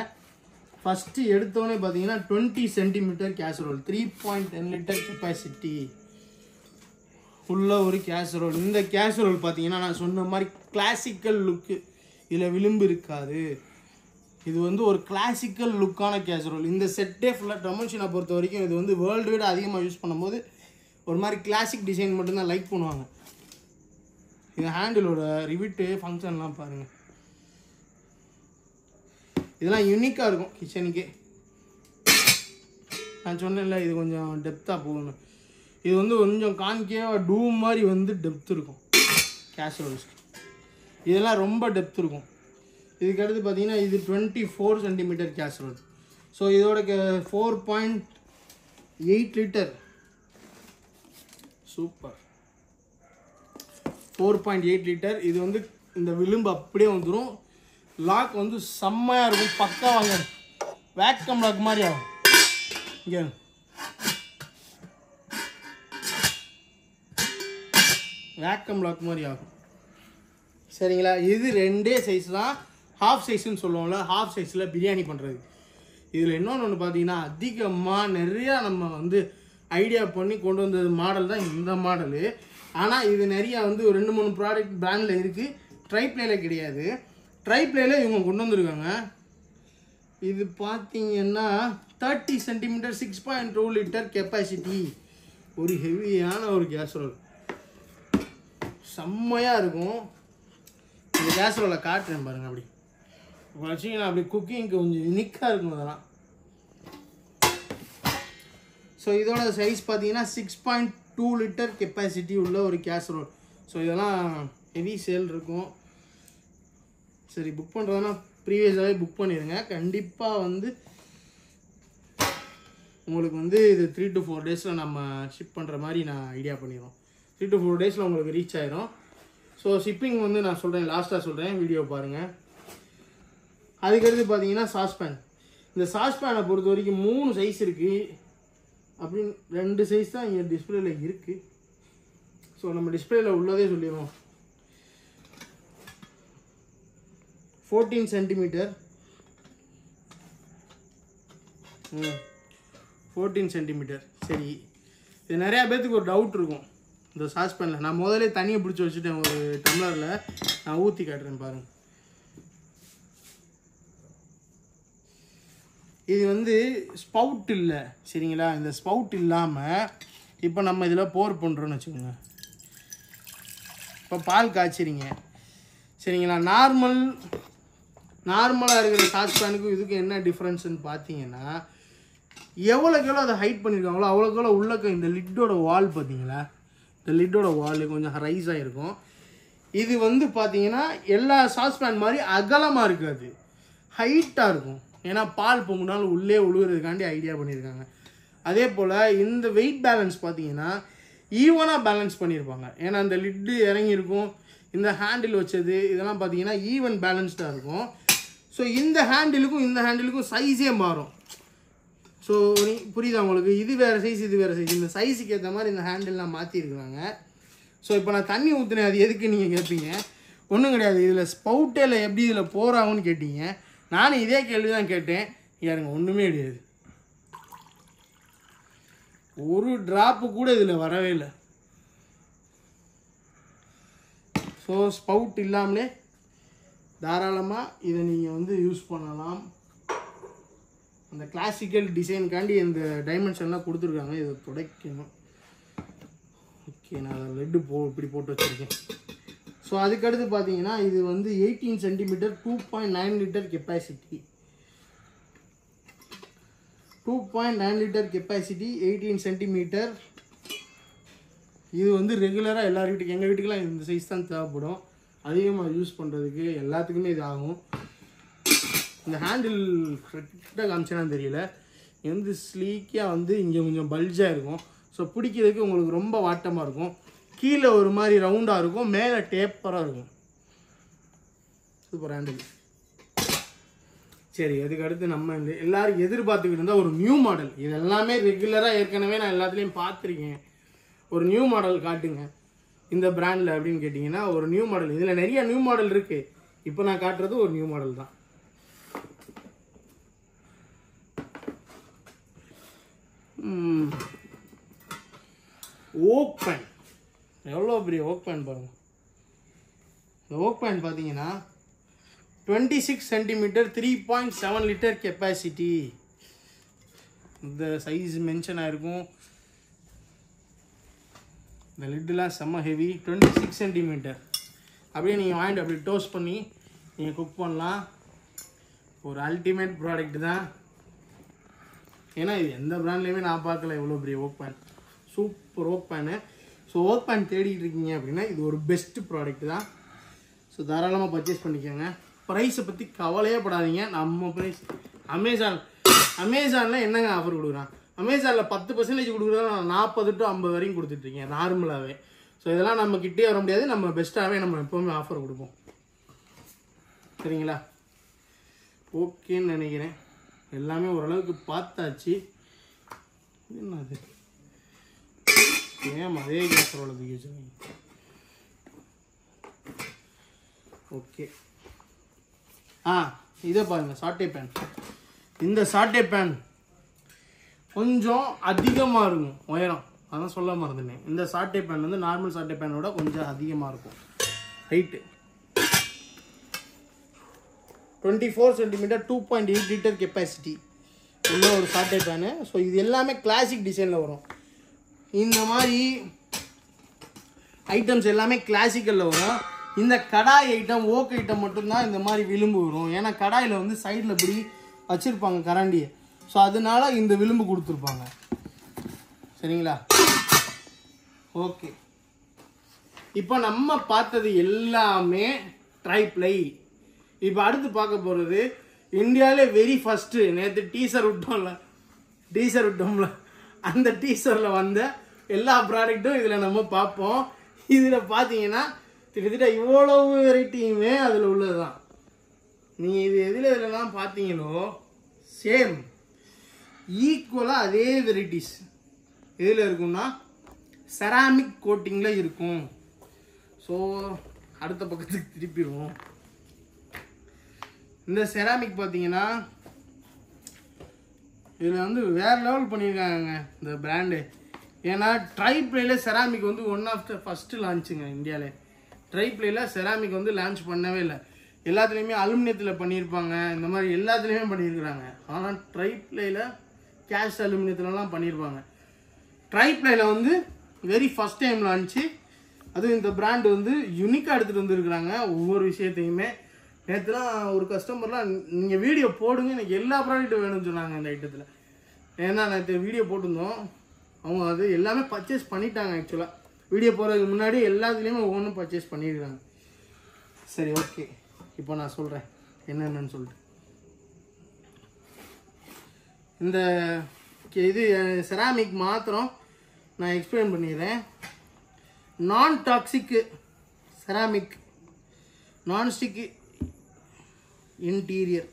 ஃபஸ்ட்டு எடுத்தோடனே பார்த்தீங்கன்னா 20 சென்டிமீட்டர் கேசரோல், 3.10 லிட்டர் கெப்பாசிட்டி உள்ள ஒரு கேசரோல். இந்த கேசரோல் பார்த்தீங்கன்னா நான் சொன்ன மாதிரி கிளாசிக்கல் லுக்கு. இதில் விளிம்பு இருக்காது. இது வந்து ஒரு கிளாசிக்கல் லுக்கான கேசரோல். இந்த செட்டே ஃபுல்லாக டொமன்ஷனை பொறுத்த வரைக்கும் இது வந்து வேர்ல்டு வைடு அதிகமாக யூஸ் பண்ணும்போது ஒரு மாதிரி கிளாசிக் டிசைன் மட்டும்தான் லைக் பண்ணுவாங்க. இந்த ஹேண்டிலோட ரிவிட்டு ஃபங்க்ஷன்லாம் பாருங்கள். இதெல்லாம் யூனிக்காக இருக்கும் கிச்சனுக்கே. நான் சொன்னேன்ல இது கொஞ்சம் டெப்த்தாக போகணும். இது வந்து கொஞ்சம் கான்கேவாக டூம் மாதிரி வந்து டெப்த் இருக்கும் கேசரோல்ஸ்க்கு. இதெல்லாம் ரொம்ப டெப்த் இருக்கும். இதுக்கு அடுத்து பார்த்தீங்கன்னா இது 24 சென்டிமீட்டர் கேசரோல். ஸோ இதோட 4.8 லிட்டர். சூப்பர். 4.8 லிட்டர். இது வந்து இந்த விளிம்பு அப்படியே வந்துடும். லாக் வந்து செம்மையாக இருக்கும். பக்கா வாங்க, வேக்கம் லாக் மாதிரி ஆகும். இங்கே வேக்கம் லாக் மாதிரி ஆகும். சரிங்களா? இது 2 சைஸ் தான். ஹாஃப் சைஸ்ன்னு சொல்லுவோம்ல, ஹாஃப் சைஸில் பிரியாணி பண்ணுறது. இதில் இன்னொன்று பார்த்தீங்கன்னா அதிகமாக நிறையா நம்ம வந்து ஐடியா பண்ணி கொண்டு வந்தது மாடல் தான் இந்த மாடலு. ஆனால் இது நிறையா வந்து 2-3 ப்ராடக்ட் பிராண்டில் இருக்குது. ட்ரைப்ளேல கிடையாது. ட்ரை பிளேல இவங்க கொண்டு வந்திருக்காங்க. இது பார்த்தீங்கன்னா 30 சென்டிமீட்டர் 6.2 லிட்டர் கெப்பாசிட்டி. ஒரு ஹெவியான ஒரு கேஸ்ரோல், செம்மையாக இருக்கும். இந்த கேஸ்ரோலை காட்டுறேன் பாருங்கள். அப்படி வச்சிங்கன்னா அப்படி குக்கிங்க்கு கொஞ்சம் யூனிக்காக இருக்கும் அதெல்லாம். ஸோ இதோட சைஸ் பார்த்தீங்கன்னா 6.2 லிட்டர் கெப்பாசிட்டி உள்ள ஒரு கேஸ்ரோல். ஸோ இதெல்லாம் ஹெவி சேல் இருக்கும். சரி, புக் பண்ணுறதுனா ப்ரீவியஸாகவே புக் பண்ணிடுங்க. கண்டிப்பாக வந்து உங்களுக்கு வந்து இது 3 to 4 டேஸில் நம்ம ஷிப் பண்ணுற மாதிரி நான் ஐடியா பண்ணிடுவோம். 3 to 4 டேஸில் உங்களுக்கு ரீச் ஆயிரும். ஸோ ஷிப்பிங் வந்து நான் சொல்கிறேன், லாஸ்ட்டாக சொல்கிறேன், வீடியோ பாருங்கள். அதுக்கடுத்து பார்த்தீங்கன்னா சாஸ்பேன். இந்த சாஸ்பேனை பொறுத்த வரைக்கும் 3 சைஸ் இருக்குது. அப்படின்னு 2 சைஸ் தான் இங்கே டிஸ்பிளேல இருக்குது. ஸோ நம்ம டிஸ்பிளேல உள்ளதே சொல்லிடுவோம். 14 சென்டிமீட்டர் 14 சென்டிமீட்டர். சரி, இது நிறையா பேர்த்துக்கு ஒரு டவுட் இருக்கும் இந்த சாஸ்பேனில். நான் முதல்ல தண்ணியை பிடிச்சி வச்சுட்டேன் ஒரு டம்ளரில். நான் ஊற்றி காட்டுறேன் பாருங்கள். இது வந்து ஸ்பவுட் இல்லை, சரிங்களா? இந்த ஸ்பவுட் இல்லாமல் இப்போ நம்ம இதில் போர் பண்ணுறோன்னு வச்சுக்கோங்க. இப்போ பால் காய்ச்சிறீங்க, சரிங்களா? நார்மலாக இருக்கிற சாஸ்பேனுக்கும் இதுக்கும் என்ன டிஃப்ரென்ஸ்ன்னு பார்த்தீங்கன்னா, எவ்வளோக்கு அதை ஹைட் பண்ணியிருக்காங்களோ அவ்வளோக்கு உள்ளக்க இந்த லிட்டோட வால் பார்த்தீங்களா, இந்த லிட்டோட வால் கொஞ்சம் ரைஸ் ஆகிருக்கும். இது வந்து பார்த்தீங்கன்னா எல்லா சாஸ்பேன் மாதிரி அகலமாக இருக்காது, ஹைட்டாக இருக்கும். ஏன்னா பால் பொங்குனாலும் உள்ளே உழுகிறதுக்காண்டி ஐடியா பண்ணியிருக்காங்க. அதே போல் இந்த வெயிட் பேலன்ஸ் பார்த்தீங்கன்னா ஈவனாக பேலன்ஸ் பண்ணியிருப்பாங்க. ஏன்னா இந்த லிட்டு இறங்கியிருக்கும், இந்த ஹேண்டில் வச்சது இதெல்லாம் பார்த்தீங்கன்னா ஈவன் பேலன்ஸ்டாக இருக்கும். ஸோ இந்த ஹேண்டிலுக்கும் சைஸே மாறும். ஸோ புரியுதா உங்களுக்கு? இது வேறு சைஸ், இது வேறு சைஸ். இந்த சைஸுக்கு ஏற்ற மாதிரி இந்த ஹேண்டில்லாம் மாற்றிருக்கிறாங்க. ஸோ இப்போ நான் தண்ணி ஊற்றுனேன், அது எதுக்கு நீங்கள் கேட்பீங்க? ஒன்றும் கிடையாது. இதில் ஸ்பவுட்டில் எப்படி இதில் போகிறாங்கன்னு கேட்டீங்க. நானும் இதே கேள்வி தான் கேட்டேன். யாருங்க, ஒன்றுமே கிடையாது. ஒரு ட்ராப்பு கூட இதில் வரவே இல்லை. ஸோ ஸ்பவுட் இல்லாமலே தாராளமாக இதை நீங்கள் வந்து யூஸ் பண்ணலாம். அந்த கிளாசிக்கல் டிசைனுக்காண்டி இந்த டைமென்ஷன்லாம் கொடுத்துருக்காங்க. இதை துடைக்கணும். ஓகே, நான் அதை லெட்டு இப்படி போட்டு வச்சுருக்கேன். ஸோ அதுக்கடுத்து பார்த்தீங்கன்னா இது வந்து 18 centimetre 2.9 litre capacity. 2.9 litre capacity 18 centimetre. இது வந்து ரெகுலராக எல்லார் வீட்டுக்கு, எங்கள் வீட்டுக்கெலாம் இந்த சைஸ் தான் தேவைப்படும். அதிகமாக யூஸ் பண்ணுறதுக்கு எல்லாத்துக்குமே இது ஆகும். இந்த ஹேண்டில் கரெக்டாக காமிச்சேனான்னு தெரியல, இது வந்து ஸ்லீக்கியாக வந்து இங்கே கொஞ்சம் பல்ஜாக இருக்கும். ஸோ பிடிக்கிறதுக்கு உங்களுக்கு ரொம்ப வாட்டமாக இருக்கும். கீழே ஒரு மாதிரி ரவுண்டாக இருக்கும், மேலே டேப்பராக இருக்கும். Super handle. சரி, அதுக்கு அடுத்து நம்ம இந்த எல்லாரும் எதிர்பார்த்துக்கிட்டு இருந்தால் ஒரு நியூ மாடல். இது எல்லாமே ரெகுலராக ஏற்கனவே நான் எல்லாத்துலேயும் பார்த்துருக்கேன். ஒரு நியூ மாடல் காட்டுங்க இந்த பிராண்டில் அப்படின்னு கேட்டிங்கன்னா ஒரு நியூ மாடல். இதில் நிறைய நியூ மாடல் இருக்குது. இப்போ நான் காட்டுறது ஒரு நியூ மாடல் தான். Wok pan. எவ்வளோ பெரிய ஓக் பேன் பாருங்கள். இந்த ஓக் பேன் பார்த்தீங்கன்னா 26 சென்டிமீட்டர் 3.7 லிட்டர் கெப்பாசிட்டி. இந்த சைஸ் மென்ஷன் ஆகிருக்கும். இந்த லிட்டெலாம் செம்ம ஹெவி. 26 சென்டிமீட்டர். அப்படியே நீங்கள் வாங்கிட்டு அப்படி டோஸ்ட் பண்ணி நீங்கள் குக் பண்ணலாம். ஒரு அல்டிமேட் ப்ராடக்ட் தான். ஏன்னா இது எந்த பிராண்ட்லேயுமே நான் பார்க்கல எவ்வளோ பெரிய wok pan. Super wok pan. So wok pan தேடிட்டு இருக்கீங்க அப்படின்னா இது ஒரு பெஸ்ட் ப்ராடக்ட் தான். ஸோ தாராளமாக பர்ச்சேஸ் பண்ணிக்கோங்க. ப்ரைஸை பற்றி கவலையே படாதீங்க. நம்ம ப்ரைஸ் அமேசானில் என்னங்க ஆஃபர் கொடுக்குறான்? அமேசானில் 10% கொடுக்குறதா 40 to 50 வரைக்கும் கொடுத்துட்ருக்கேன் நார்மலாகவே. ஸோ இதெல்லாம் நம்ம கிட்டே வர முடியாது. நம்ம பெஸ்ட்டாகவே நம்ம எப்போவுமே ஆஃபர் கொடுப்போம். சரிங்களா? ஓகேன்னு நினைக்கிறேன். எல்லாமே ஓரளவுக்கு பார்த்தாச்சு. என்னது ஏன் அதே கேஸ் ஓரளவுக்கு வச்சுருக்கீங்க? ஓகே, இதை பாருங்கள், சாட்டே பேன். இந்த சாட்டே பேன் கொஞ்சம் அதிகமாக இருக்கும் உயரம். அதான் சொல்ல மறந்துட்டேன். இந்த சாட்டே பேன் வந்து நார்மல் சாட்டே பேனோட கொஞ்சம் அதிகமாக இருக்கும் ஹைட்டு. 24 சென்டிமீட்டர் 2.8 லிட்டர் கெப்பாசிட்டி உள்ள ஒரு சாட்டே பேனு. ஸோ இது எல்லாமே கிளாசிக் டிசைனில் வரும். இந்த மாதிரி ஐட்டம்ஸ் எல்லாமே கிளாசிக்கலில் வரும். இந்த கடாய் ஐட்டம் ஓக் ஐட்டம் மட்டும்தான் இந்த மாதிரி விளிம்பு வரும். ஏன்னா கடாயில் வந்து சைடில் இப்படி வச்சுருப்பாங்க கரண்டியை. ஸோ அதனால இந்த விளிம்பு கொடுத்துருப்பாங்க. சரிங்களா? ஓகே, இப்போ நம்ம பார்த்தது எல்லாமே ட்ரைப்ளை. இப்போ அடுத்து பார்க்க போகிறது இந்தியாவிலே வெரி ஃபஸ்ட்டு நேற்று டீசர் விட்டோம்ல அந்த டீசரில் வந்த எல்லா ப்ராடக்ட்டும் இதில் நம்ம பார்ப்போம். இதில் பார்த்தீங்கன்னா கிட்டத்தட்ட இவ்வளவு வெரைட்டியுமே அதில் உள்ளது தான். நீங்கள் இது எதுலாம் பார்த்தீங்களோ சேம் ஈக்குவலாக அதே வெரைட்டிஸ் எதில் இருக்கும்னா செராமிக் கோட்டிங்கில் இருக்கும். ஸோ அடுத்த பக்கத்துக்கு திருப்பிடுவோம். இந்த செராமிக் பார்த்தீங்கன்னா இதில் வந்து வேறு லெவல் பண்ணியிருக்காங்க இந்த பிராண்டு. ஏன்னா ட்ரைப்ளேயில் செராமிக் வந்து ஒன் ஆஃப் த ஃபஸ்ட்டு லான்ச்சுங்க இந்தியாவில். ட்ரைப்ளேயில் செராமிக் வந்து லான்ச் பண்ணவே இல்லை. எல்லாத்துலேயுமே அலுமினியத்தில் பண்ணியிருப்பாங்க, இந்த மாதிரி எல்லாத்துலேயுமே பண்ணியிருக்கிறாங்க. ஆனால் ட்ரைப்ளேயில் கேஷ் அலுமினியத்துலலாம் பண்ணியிருப்பாங்க. ட்ரைப்ளேயில் வந்து வெரி ஃபஸ்ட் டைம் லான்ச்சு. அதுவும் இந்த பிராண்டு வந்து யூனிக்காக எடுத்துகிட்டு வந்துருக்குறாங்க ஒவ்வொரு விஷயத்தையுமே. நேற்றுலாம் ஒரு கஸ்டமர்லாம் நீங்கள் வீடியோ போடுங்க எனக்கு எல்லா ப்ராடக்ட்டும் வேணும்னு சொன்னாங்க அந்த ஐட்டத்தில். ஏன்னா நேற்று வீடியோ போட்டிருந்தோம், அவங்க அது எல்லாமே பர்ச்சேஸ் பண்ணிட்டாங்க. ஆக்சுவலாக வீடியோ போகிறதுக்கு முன்னாடி எல்லாத்துலேயுமே ஒவ்வொன்றும் பர்ச்சேஸ் பண்ணியிருக்காங்க. சரி, ஓகே, இப்போ நான் சொல்கிறேன் என்னென்னு சொல்லிட்டு. இந்த இது செராமிக் மாத்திரம் நான் எக்ஸ்பிளைன் பண்ணிடுறேன். நான் டாக்ஸிக் செராமிக் நான்ஸ்டிக் இன்டீரியர்.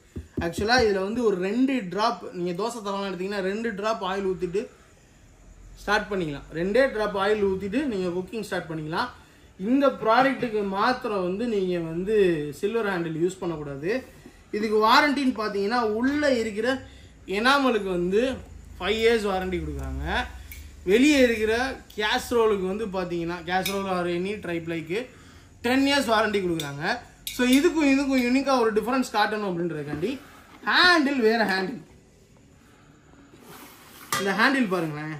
ஆக்சுவலாக இதில் வந்து ஒரு 2 ட்ராப் நீங்கள் தோசை தவலாம் எடுத்திங்கன்னா 2 ட்ராப் ஆயில் ஊற்றிட்டு ஸ்டார்ட் பண்ணிக்கலாம். 2 ட்ராப் ஆயில் ஊற்றிட்டு நீங்கள் குக்கிங் ஸ்டார்ட் பண்ணிக்கலாம். இந்த ப்ராடக்ட்டுக்கு மாத்திரம் வந்து நீங்கள் வந்து சில்வர் ஹேண்டில் யூஸ் பண்ணக்கூடாது. இதுக்கு வாரண்டின்னு பார்த்தீங்கன்னா உள்ளே இருக்கிற எனாமலுக்கு வந்து 5 years வாரண்டி கொடுக்குறாங்க. வெளியே இருக்கிற கேஸ்ரோலுக்கு வந்து பார்த்தீங்கன்னா கேஸ்ரோல் ஆர் எனி ட்ரைப்ளைக்கு 10 years வாரண்டி கொடுக்குறாங்க. ஸோ இதுக்கும் யூனிக்காக ஒரு டிஃப்ரென்ஸ் காட்டணும் அப்படின்றதுக்காண்டி ஹேண்டில் வேறு ஹேண்டில். இந்த ஹேண்டில் பாருங்களேன்,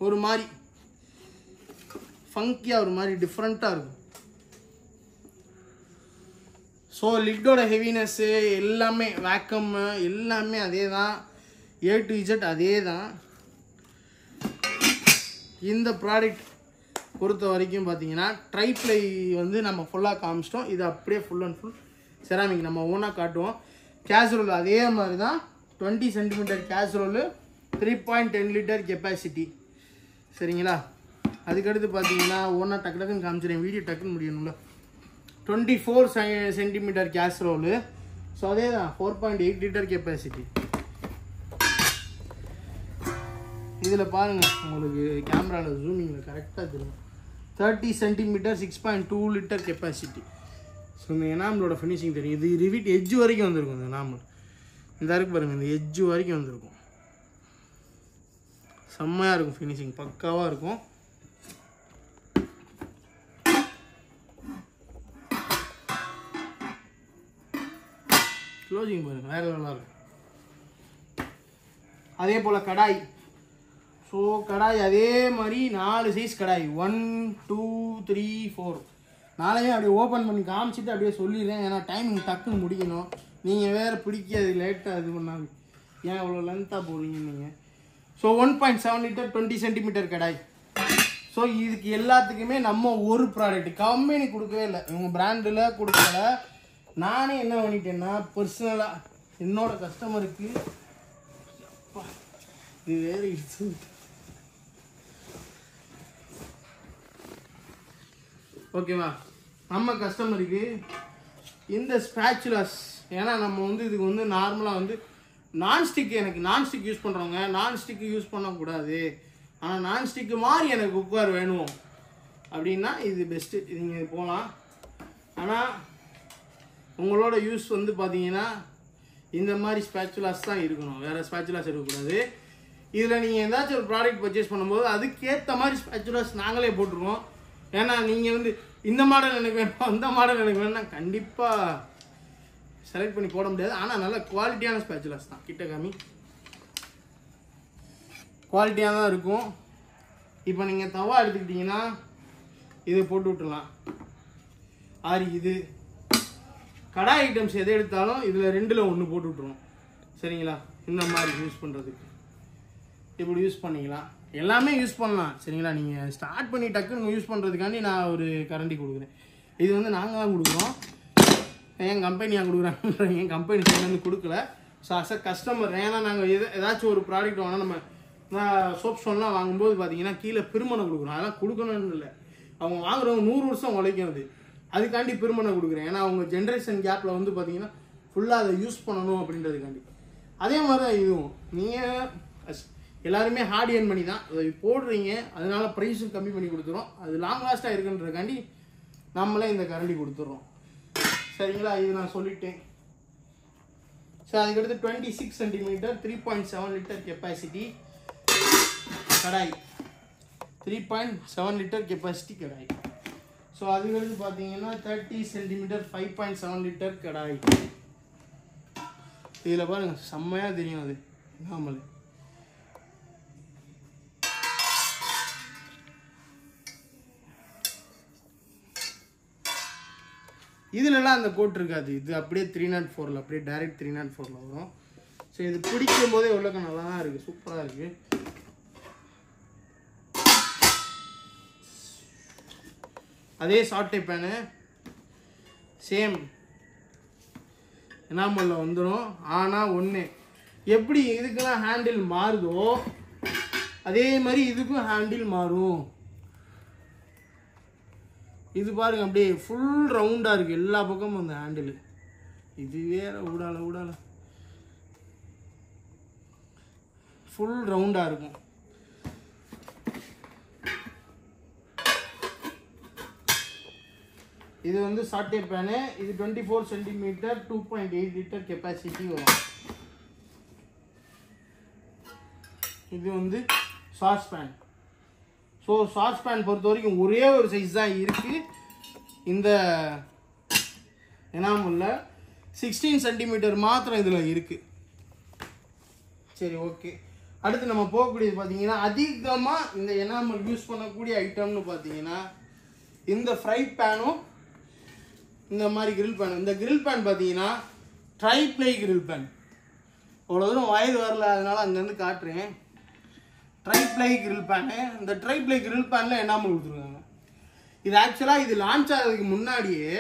ஒரு மாதிரி ஃபங்கியாக ஒரு மாதிரி டிஃப்ரெண்ட்டாக இருக்கும். ஸோ லிட்டோட ஹெவினஸ்ஸு எல்லாமே வேக்கம் எல்லாமே அதே தான், A to Z அதே தான். இந்த ப்ராடக்ட் பொறுத்த வரைக்கும் பார்த்தீங்கன்னா ட்ரைப்ளை வந்து நம்ம ஃபுல்லாக காமிச்சிட்டோம். இது அப்படியே ஃபுல் அண்ட் ஃபுல் செராமிக் நம்ம ஓனாக காட்டுவோம். கேஸ்ரோல் அதே மாதிரி தான், 20 சென்டிமீட்டர் கேஸ்ரோலு, 3.10 லிட்டர் கெப்பாசிட்டி. சரிங்களா? அதுக்கடுத்து பார்த்தீங்கன்னா ஓனாக டக்குன்னு காமிச்சிடுறேன், வீடியோ டக்குன்னு முடியணும்ல. 24 சென்டிமீட்டர் கேஸ்ரோலு. ஸோ அதே தான் 4.8 லிட்டர் கெப்பாசிட்டி. இதில் பாருங்கள், உங்களுக்கு கேமராவில் ஜூமிங்கில் கரெக்டாக தெரியும். 30 சென்டிமீட்டர் 6.2 லிட்டர் கெப்பாசிட்டி. ஸோ இந்த எனாமலோட ஃபினிஷிங் தெரியும். இது ரிவிட் எட்ஜ் வரைக்கும் வந்திருக்கும். இந்த எனாமல் இந்த இருக்கு பாருங்கள், இந்த எட்ஜ் வரைக்கும் வந்திருக்கும். செம்மையாக இருக்கும், ஃபினிஷிங் பக்காவாக இருக்கும். க்ளோசிங் பாருங்கள், வேறு லெவலாக இருக்கும். அதே போல் கடாய். ஸோ கடாய் அதே மாதிரி 4 சைஸ் கடாய், 1 2 3 4 4மே அப்படியே ஓப்பன் பண்ணி காமிச்சிட்டு அப்படியே சொல்லிடுறேன். ஏன்னா டைமிங் டக்குன்னு முடிக்கணும். நீங்கள் வேறு பிடிக்காது லேட்டாக இது பண்ணாங்க, ஏன் அவ்வளோ லென்த்தாக போடுறீங்க நீங்கள். ஸோ 1.7 லிட்டர் 20 சென்டிமீட்டர் கடாய். ஸோ இதுக்கு எல்லாத்துக்குமே நம்ம ஒரு ப்ராடக்ட் கம்பெனி கொடுக்கவே இல்லை, இவங்க பிராண்டில் கொடுக்கல. நானே என்ன பண்ணிட்டேன்னா பர்சனலாக என்னோட கஸ்டமருக்கு இது வேறு இட்ஸ் ஓகேவா, நம்ம கஸ்டமருக்கு இந்த ஸ்பேச்சுலாஸ். ஏன்னா நம்ம வந்து இதுக்கு வந்து நார்மலாக வந்து நான்ஸ்டிக், எனக்கு நான்ஸ்டிக் யூஸ் பண்ணுறவங்க நான்ஸ்டிக்கு யூஸ் பண்ணக்கூடாது, ஆனால் நான்ஸ்டிக்கு மாதிரி எனக்கு குக்கர் வேணும் அப்படின்னா இது பெஸ்ட்டு, நீங்கள் போகலாம். ஆனால் உங்களோட யூஸ் வந்து பார்த்தீங்கன்னா இந்த மாதிரி ஸ்பேச்சுலாஸ் தான் இருக்கணும், வேறு ஸ்பேச்சுலாஸ் இருக்கக்கூடாது. இதில் நீங்கள் ஏதாச்சும் ஒரு ப்ராடக்ட் பர்ச்சேஸ் பண்ணும்போது அதுக்கேற்ற மாதிரி ஸ்பேச்சுலாஸ் நாங்களே போட்டுருவோம். ஏன்னா நீங்கள் வந்து இந்த மாடல் எனக்கு வேணும் அந்த மாடல் எனக்கு வேணும்னா கண்டிப்பாக செலக்ட் பண்ணி போட முடியாது. ஆனால் நல்ல குவாலிட்டியான ஸ்பேச்சுலாஸ் தான். கிட்ட காமி, குவாலிட்டியாக தான் இருக்கும். இப்போ நீங்கள் தவா எடுத்துக்கிட்டிங்கன்னா இதை போட்டு விட்டுலாம். ஆரி இது கடாய் ஐட்டம்ஸ் எதை எடுத்தாலும் இதில் 2ல் 1 போட்டு விட்ருவோம். சரிங்களா? இந்த மாதிரி யூஸ் பண்ணுறதுக்கு இப்படி யூஸ் பண்ணிக்கலாம். எல்லாமே யூஸ் பண்ணலாம். சரிங்களா? நீங்கள் ஸ்டார்ட் பண்ணி டக்குன்னு யூஸ் பண்ணுறதுக்காண்டி நான் ஒரு கரண்டி கொடுக்குறேன். இது வந்து நாங்கள் தான் கொடுக்குறோம், என் கம்பெனியாக கொடுக்குறாங்க. என் கம்பெனி சைட்லேருந்து கொடுக்கல. ஸோ அஸ் அ கஸ்டமர், ஏன்னா நாங்கள் ஏதாச்சும் ஒரு ப்ராடக்ட் வாங்கினா நம்ம சோப் ஸ்டோன்லாம் வாங்கும்போது பார்த்தீங்கன்னா கீழே பெருமனை கொடுக்குறோம். அதெல்லாம் கொடுக்கணும்னு இல்லை, அவங்க வாங்குறவங்க 100 வருஷம் உழைக்கிறது, அதுக்காண்டி பெருமனை கொடுக்குறேன். ஏன்னா அவங்க ஜென்ரேஷன் கேப்பில் வந்து பார்த்தீங்கன்னா ஃபுல்லாக அதை யூஸ் பண்ணணும் அப்படின்றதுக்காண்டி. அதே மாதிரி தான் இதுவும். நீங்கள் எல்லாருமே ஹார்ட் ஏர்ன் பண்ணி தான் அதை போடுறீங்க, அதனால ப்ரைஸும் கம்மி பண்ணி கொடுத்துறோம். அது லாங் லாஸ்ட்டாக இருக்குன்றதுக்காண்டி நம்மளே இந்த கரண்டி கொடுத்துட்றோம். சரிங்களா? இது நான் சொல்லிட்டேன். ஸோ அதுக்கடுத்து 26 சென்டிமீட்டர் 3.7 லிட்டர் கெப்பாசிட்டி கடாய், 3.7 லிட்டர் கெப்பாசிட்டி கடாய். ஸோ அதுக்கடுத்து பார்த்தீங்கன்னா 30 சென்டிமீட்டர் 5.7 லிட்டர் கடாய். இதில் பாருங்க செம்மையாக தெரியும் அது நார்மல். இதுலலாம் அந்த கோட் இருக்காது. இது அப்படியே 304ல் அப்படியே டைரக்ட் 304ல் வரும். ஸோ இது பிடிக்கும் போதே உள்ளக்க நல்லா தான் இருக்குது, சூப்பராக இருக்குது. அதே சாட்டை பேனு சேம் எனாமலில் வந்துடும். ஆனால் ஒன்று, எப்படி இதுக்கெல்லாம் ஹேண்டில் மாறுதோ அதே மாதிரி இதுக்கும் ஹேண்டில் மாறும். இது பாருங்க அப்படியே ஃபுல் ரவுண்டாக இருக்குது எல்லா பக்கமும் அந்த ஹேண்டில். இது வேற ஊடால ஃபுல் ரவுண்டாக இருக்கும். இது வந்து சாட்டே பேனு. இது 24 சென்டிமீட்டர் 2.8 லிட்டர் கெப்பாசிட்டி வரும். இது வந்து sauce pan. So sauce pan பொறுத்த வரைக்கும் ஒரே ஒரு சைஸ் தான் இருக்குது இந்த எனாமலில். 16 சென்டிமீட்டர் மாத்திரம் இதில் இருக்குது. சரி, ஓகே. அடுத்து நம்ம போகக்கூடியது பார்த்தீங்கன்னா அதிகமாக இந்த எனாமல் யூஸ் பண்ணக்கூடிய ஐட்டம்னு பார்த்தீங்கன்னா இந்த ஃப்ரை பேனும் இந்த மாதிரி கிரில் பேன். இந்த கிரில் பேன் பார்த்தீங்கன்னா ட்ரைப்ளை கிரில் பேன். அவ்வளோ தூரம் வயது வரல, அதனால அங்கேருந்து காட்டுறேன். Triply grill pan. இந்த ட்ரைப்ளை கிரில் பேனில் எனாமல் கொடுத்துருக்காங்க. இது ஆக்சுவலாக இது லான்ச் ஆகிறதுக்கு முன்னாடியே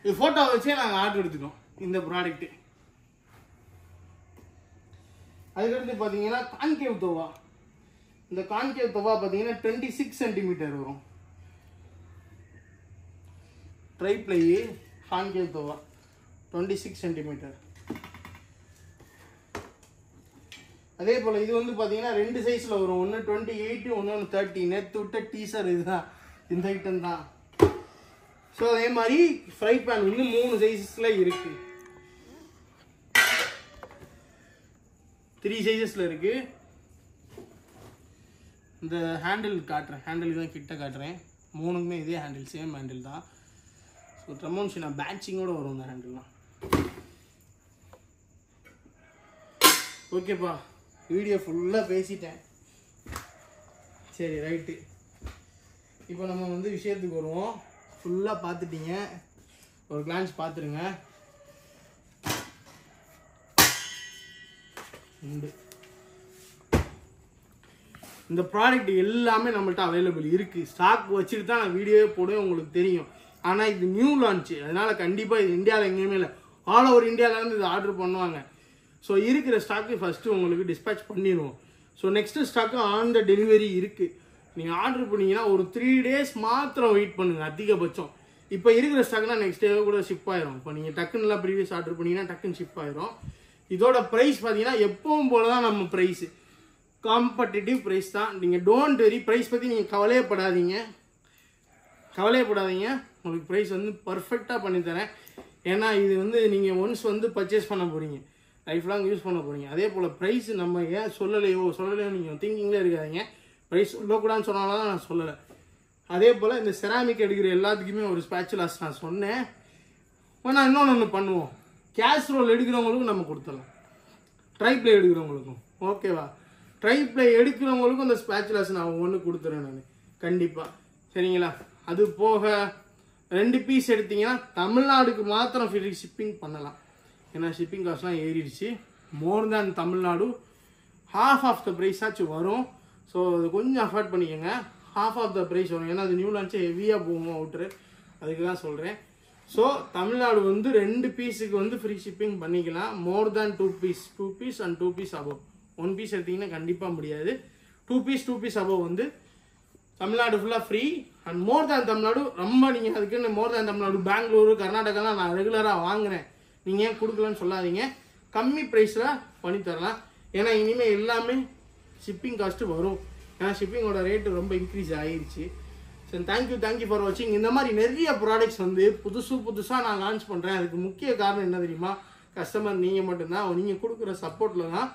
இது ஃபோட்டோ வச்சே நாங்கள் ஆர்டர் எடுத்துட்டோம் இந்த ப்ராடக்ட்டு. அதுக்கடுத்து பார்த்தீங்கன்னா கான்கேவ் தவா. இந்த கான்கேவ் தவா பார்த்தீங்கன்னா 26 சென்டிமீட்டர் வரும். ட்ரைப்ளை கான்கேவ் தவா 26 சென்டிமீட்டர். அதே போல் இது வந்து பார்த்தீங்கன்னா 2 சைஸில் வரும். ஒன்று 28, ஒன்று 30. நேற்று விட்ட டீசர் இதுதான், இந்த ஐட்டம் தான். ஸோ அதே மாதிரி ஃப்ரை பேன் வந்து 3 சைஸஸில் இருக்குது, 3 சைஸஸில் இருக்குது. இந்த ஹேண்டில் காட்டுறேன், ஹேண்டில் தான் கிட்ட காட்டுறேன். 3க்குமே இதே ஹேண்டில், சேம் ஹேண்டில் தான். ஸோ ட்ரமோன்ஷினா பேட்சிங்கோடு வரும் இந்த ஹேண்டில்லாம். ஓகேப்பா, வீடியோ ஃபுல்லாக பேசிட்டேன். சரி, ரைட்டு. இப்போ நம்ம வந்து விஷயத்துக்கு வருவோம். ஃபுல்லாக பார்த்துட்டீங்க, ஒரு கிளான்ஸ் பார்த்துருங்க. இந்த ப்ராடக்ட் எல்லாமே நம்மள்ட்ட அவைலபிள் இருக்குது. ஸ்டாக் வச்சுட்டு தான் நான் வீடியோவே போடுவேன், உங்களுக்கு தெரியும். ஆனால் இது நியூ லான்ச்சு, அதனால் கண்டிப்பாக இது இந்தியாவில் எங்கேயுமே இல்லை. ஆல் ஓவர் இந்தியாவிலேருந்து இது ஆர்டர் பண்ணுவாங்க. ஸோ இருக்கிற ஸ்டாக்கு ஃபஸ்ட்டு உங்களுக்கு டிஸ்பேச் பண்ணிடுவோம். So next stock on the delivery இருக்குது. நீங்கள் ஆர்டர் பண்ணிங்கன்னா ஒரு 3 days மாத்திரம் வெயிட் பண்ணுங்கள் அதிகபட்சம். இப்போ இருக்கிற ஸ்டாக்னா நெக்ஸ்ட் டே கூட ஷிப் ஆயிரும். இப்போ நீங்கள் டக்குன்னுலாம் ப்ரீவியஸ் ஆர்டர் பண்ணிங்கன்னா டக்குன்னு ஷிப் ஆயிரும். இதோட ப்ரைஸ் பார்த்தீங்கன்னா எப்பவும் போல தான் நம்ம ப்ரைஸு, காம்படிட்டிவ் ப்ரைஸ் தான். நீங்கள் டோன்ட் வெரி, ப்ரைஸ் பற்றி நீங்கள் கவலையப்படாதீங்க. உங்களுக்கு ப்ரைஸ் வந்து பர்ஃபெக்டாக பண்ணித்தரேன். ஏன்னா இது வந்து நீங்கள் ஒன்ஸ் வந்து பர்ச்சேஸ் பண்ண போகிறீங்க, லைஃப் லாங் யூஸ் பண்ண போகிறீங்க. அதே போல் ப்ரைஸ் நம்ம ஏன் சொல்லலையோ நீங்கள் திங்கிங்கில் இருக்காதீங்க. ப்ரைஸ் சொல்லக்கூடாதுன்னு சொன்னாலும் தான் நான் சொல்லலை. அதே போல் இந்த செராமிக் எடுக்கிற எல்லாத்துக்குமே ஒரு ஸ்பேச்சுலாஸ் நான் சொன்னேன். நான் இன்னொன்று பண்ணுவோம். கேஸ்ரோல் எடுக்கிறவங்களுக்கும் நம்ம கொடுத்துடலாம், ட்ரைப்ளை எடுக்கிறவங்களுக்கும். ஓகேவா? ட்ரைப்ளை எடுக்கிறவங்களுக்கும் இந்த ஸ்பேச்சுலாஸ் நான் ஒன்று கொடுத்துறேன் நான் கண்டிப்பாக. சரிங்களா? அது போக 2 பீஸ் எடுத்தீங்கன்னா தமிழ்நாடுக்கு மாத்திரம் ஃப்ரீ ஷிப்பிங் பண்ணலாம். ஏன்னா ஷிப்பிங் காஸ்ட்லாம் ஏறிடுச்சு. More than Tamil Nadu half of the price ஆச்சு வரும். ஸோ அது கொஞ்சம் அஃபோர்ட் பண்ணிக்கோங்க. ஹாஃப் ஆஃப் த ப்ரைஸ் வரும். ஏன்னா அது நியூ லான்ச்சு ஹெவியாக போகும் அவுட்ரு, அதுக்கு தான் சொல்கிறேன். ஸோ தமிழ்நாடு வந்து 2 பீஸுக்கு வந்து ஃப்ரீ ஷிப்பிங் பண்ணிக்கலாம். More than 2 piece and 2 piece above. 1 piece எடுத்திங்கன்னா கண்டிப்பாக முடியாது. 2 பீஸ் அபவ் வந்து தமிழ்நாடு ஃபுல்லாக free. And more than Tamil Nadu ரொம்ப நீங்கள் அதுக்குன்னு மோர் தேன் தமிழ்நாடு பெங்களூரு கர்நாடகாலாம் நான் ரெகுலராக வாங்குறேன், நீங்கள் ஏன் கொடுக்கலன்னு சொல்லாதீங்க. கம்மி ப்ரைஸில் பண்ணித்தரலாம். ஏன்னா இனிமேல் எல்லாமே ஷிப்பிங் காஸ்ட்டு வரும். ஏன்னா ஷிப்பிங்கோட ரேட்டு ரொம்ப இன்க்ரீஸ் ஆகிடுச்சு. சரி, தேங்க்யூ ஃபார் வாட்சிங். இந்த மாதிரி நிறைய ப்ராடக்ட்ஸ் வந்து புதுசாக நான் லான்ச் பண்ணுறேன். அதுக்கு முக்கிய காரணம் என்ன தெரியுமா? கஸ்டமர் நீங்கள் மட்டும்தான். நீங்கள் கொடுக்குற சப்போர்ட்டில் தான்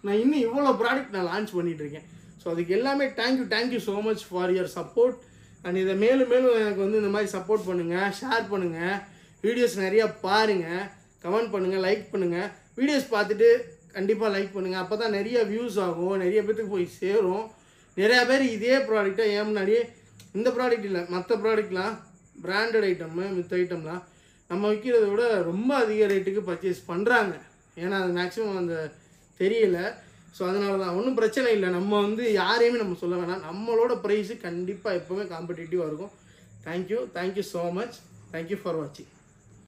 நான் இன்னும் இவ்வளோ ப்ராடக்ட் நான் லான்ச் பண்ணிகிட்ருக்கேன். ஸோ அதுக்கு எல்லாமே thank you so much for your support. And இதை மேலும் எனக்கு வந்து இந்த மாதிரி சப்போர்ட் பண்ணுங்கள், ஷேர் பண்ணுங்கள், வீடியோஸ் நிறையா பாருங்கள், கமெண்ட் பண்ணுங்கள், லைக் பண்ணுங்கள். வீடியோஸ் பார்த்துட்டு கண்டிப்பாக லைக் பண்ணுங்கள். அப்போ தான் நிறைய வியூஸ் ஆகும், நிறைய பேத்துக்கு போய் சேரும். நிறையா பேர் இதே ப்ராடக்டை ஏன் முன்னாடியே இந்த ப்ராடக்ட் இல்லை மற்ற ப்ராடக்ட்லாம் பிராண்டட் ஐட்டம்மு மித்த ஐட்டம்லாம் நம்ம விற்கிறத விட ரொம்ப அதிக ரேட்டுக்கு பர்ச்சேஸ் பண்ணுறாங்க. ஏன்னா அது மேக்ஸிமம் அந்த தெரியல. ஸோ அதனால தான் ஒன்றும் பிரச்சனை இல்லை. நம்ம வந்து யாரையுமே நம்ம சொல்ல வேணாம். நம்மளோட ப்ரைஸு கண்டிப்பாக எப்போவுமே காம்படிட்டிவாக இருக்கும். Thank you so much. Thank you for வாட்சிங்.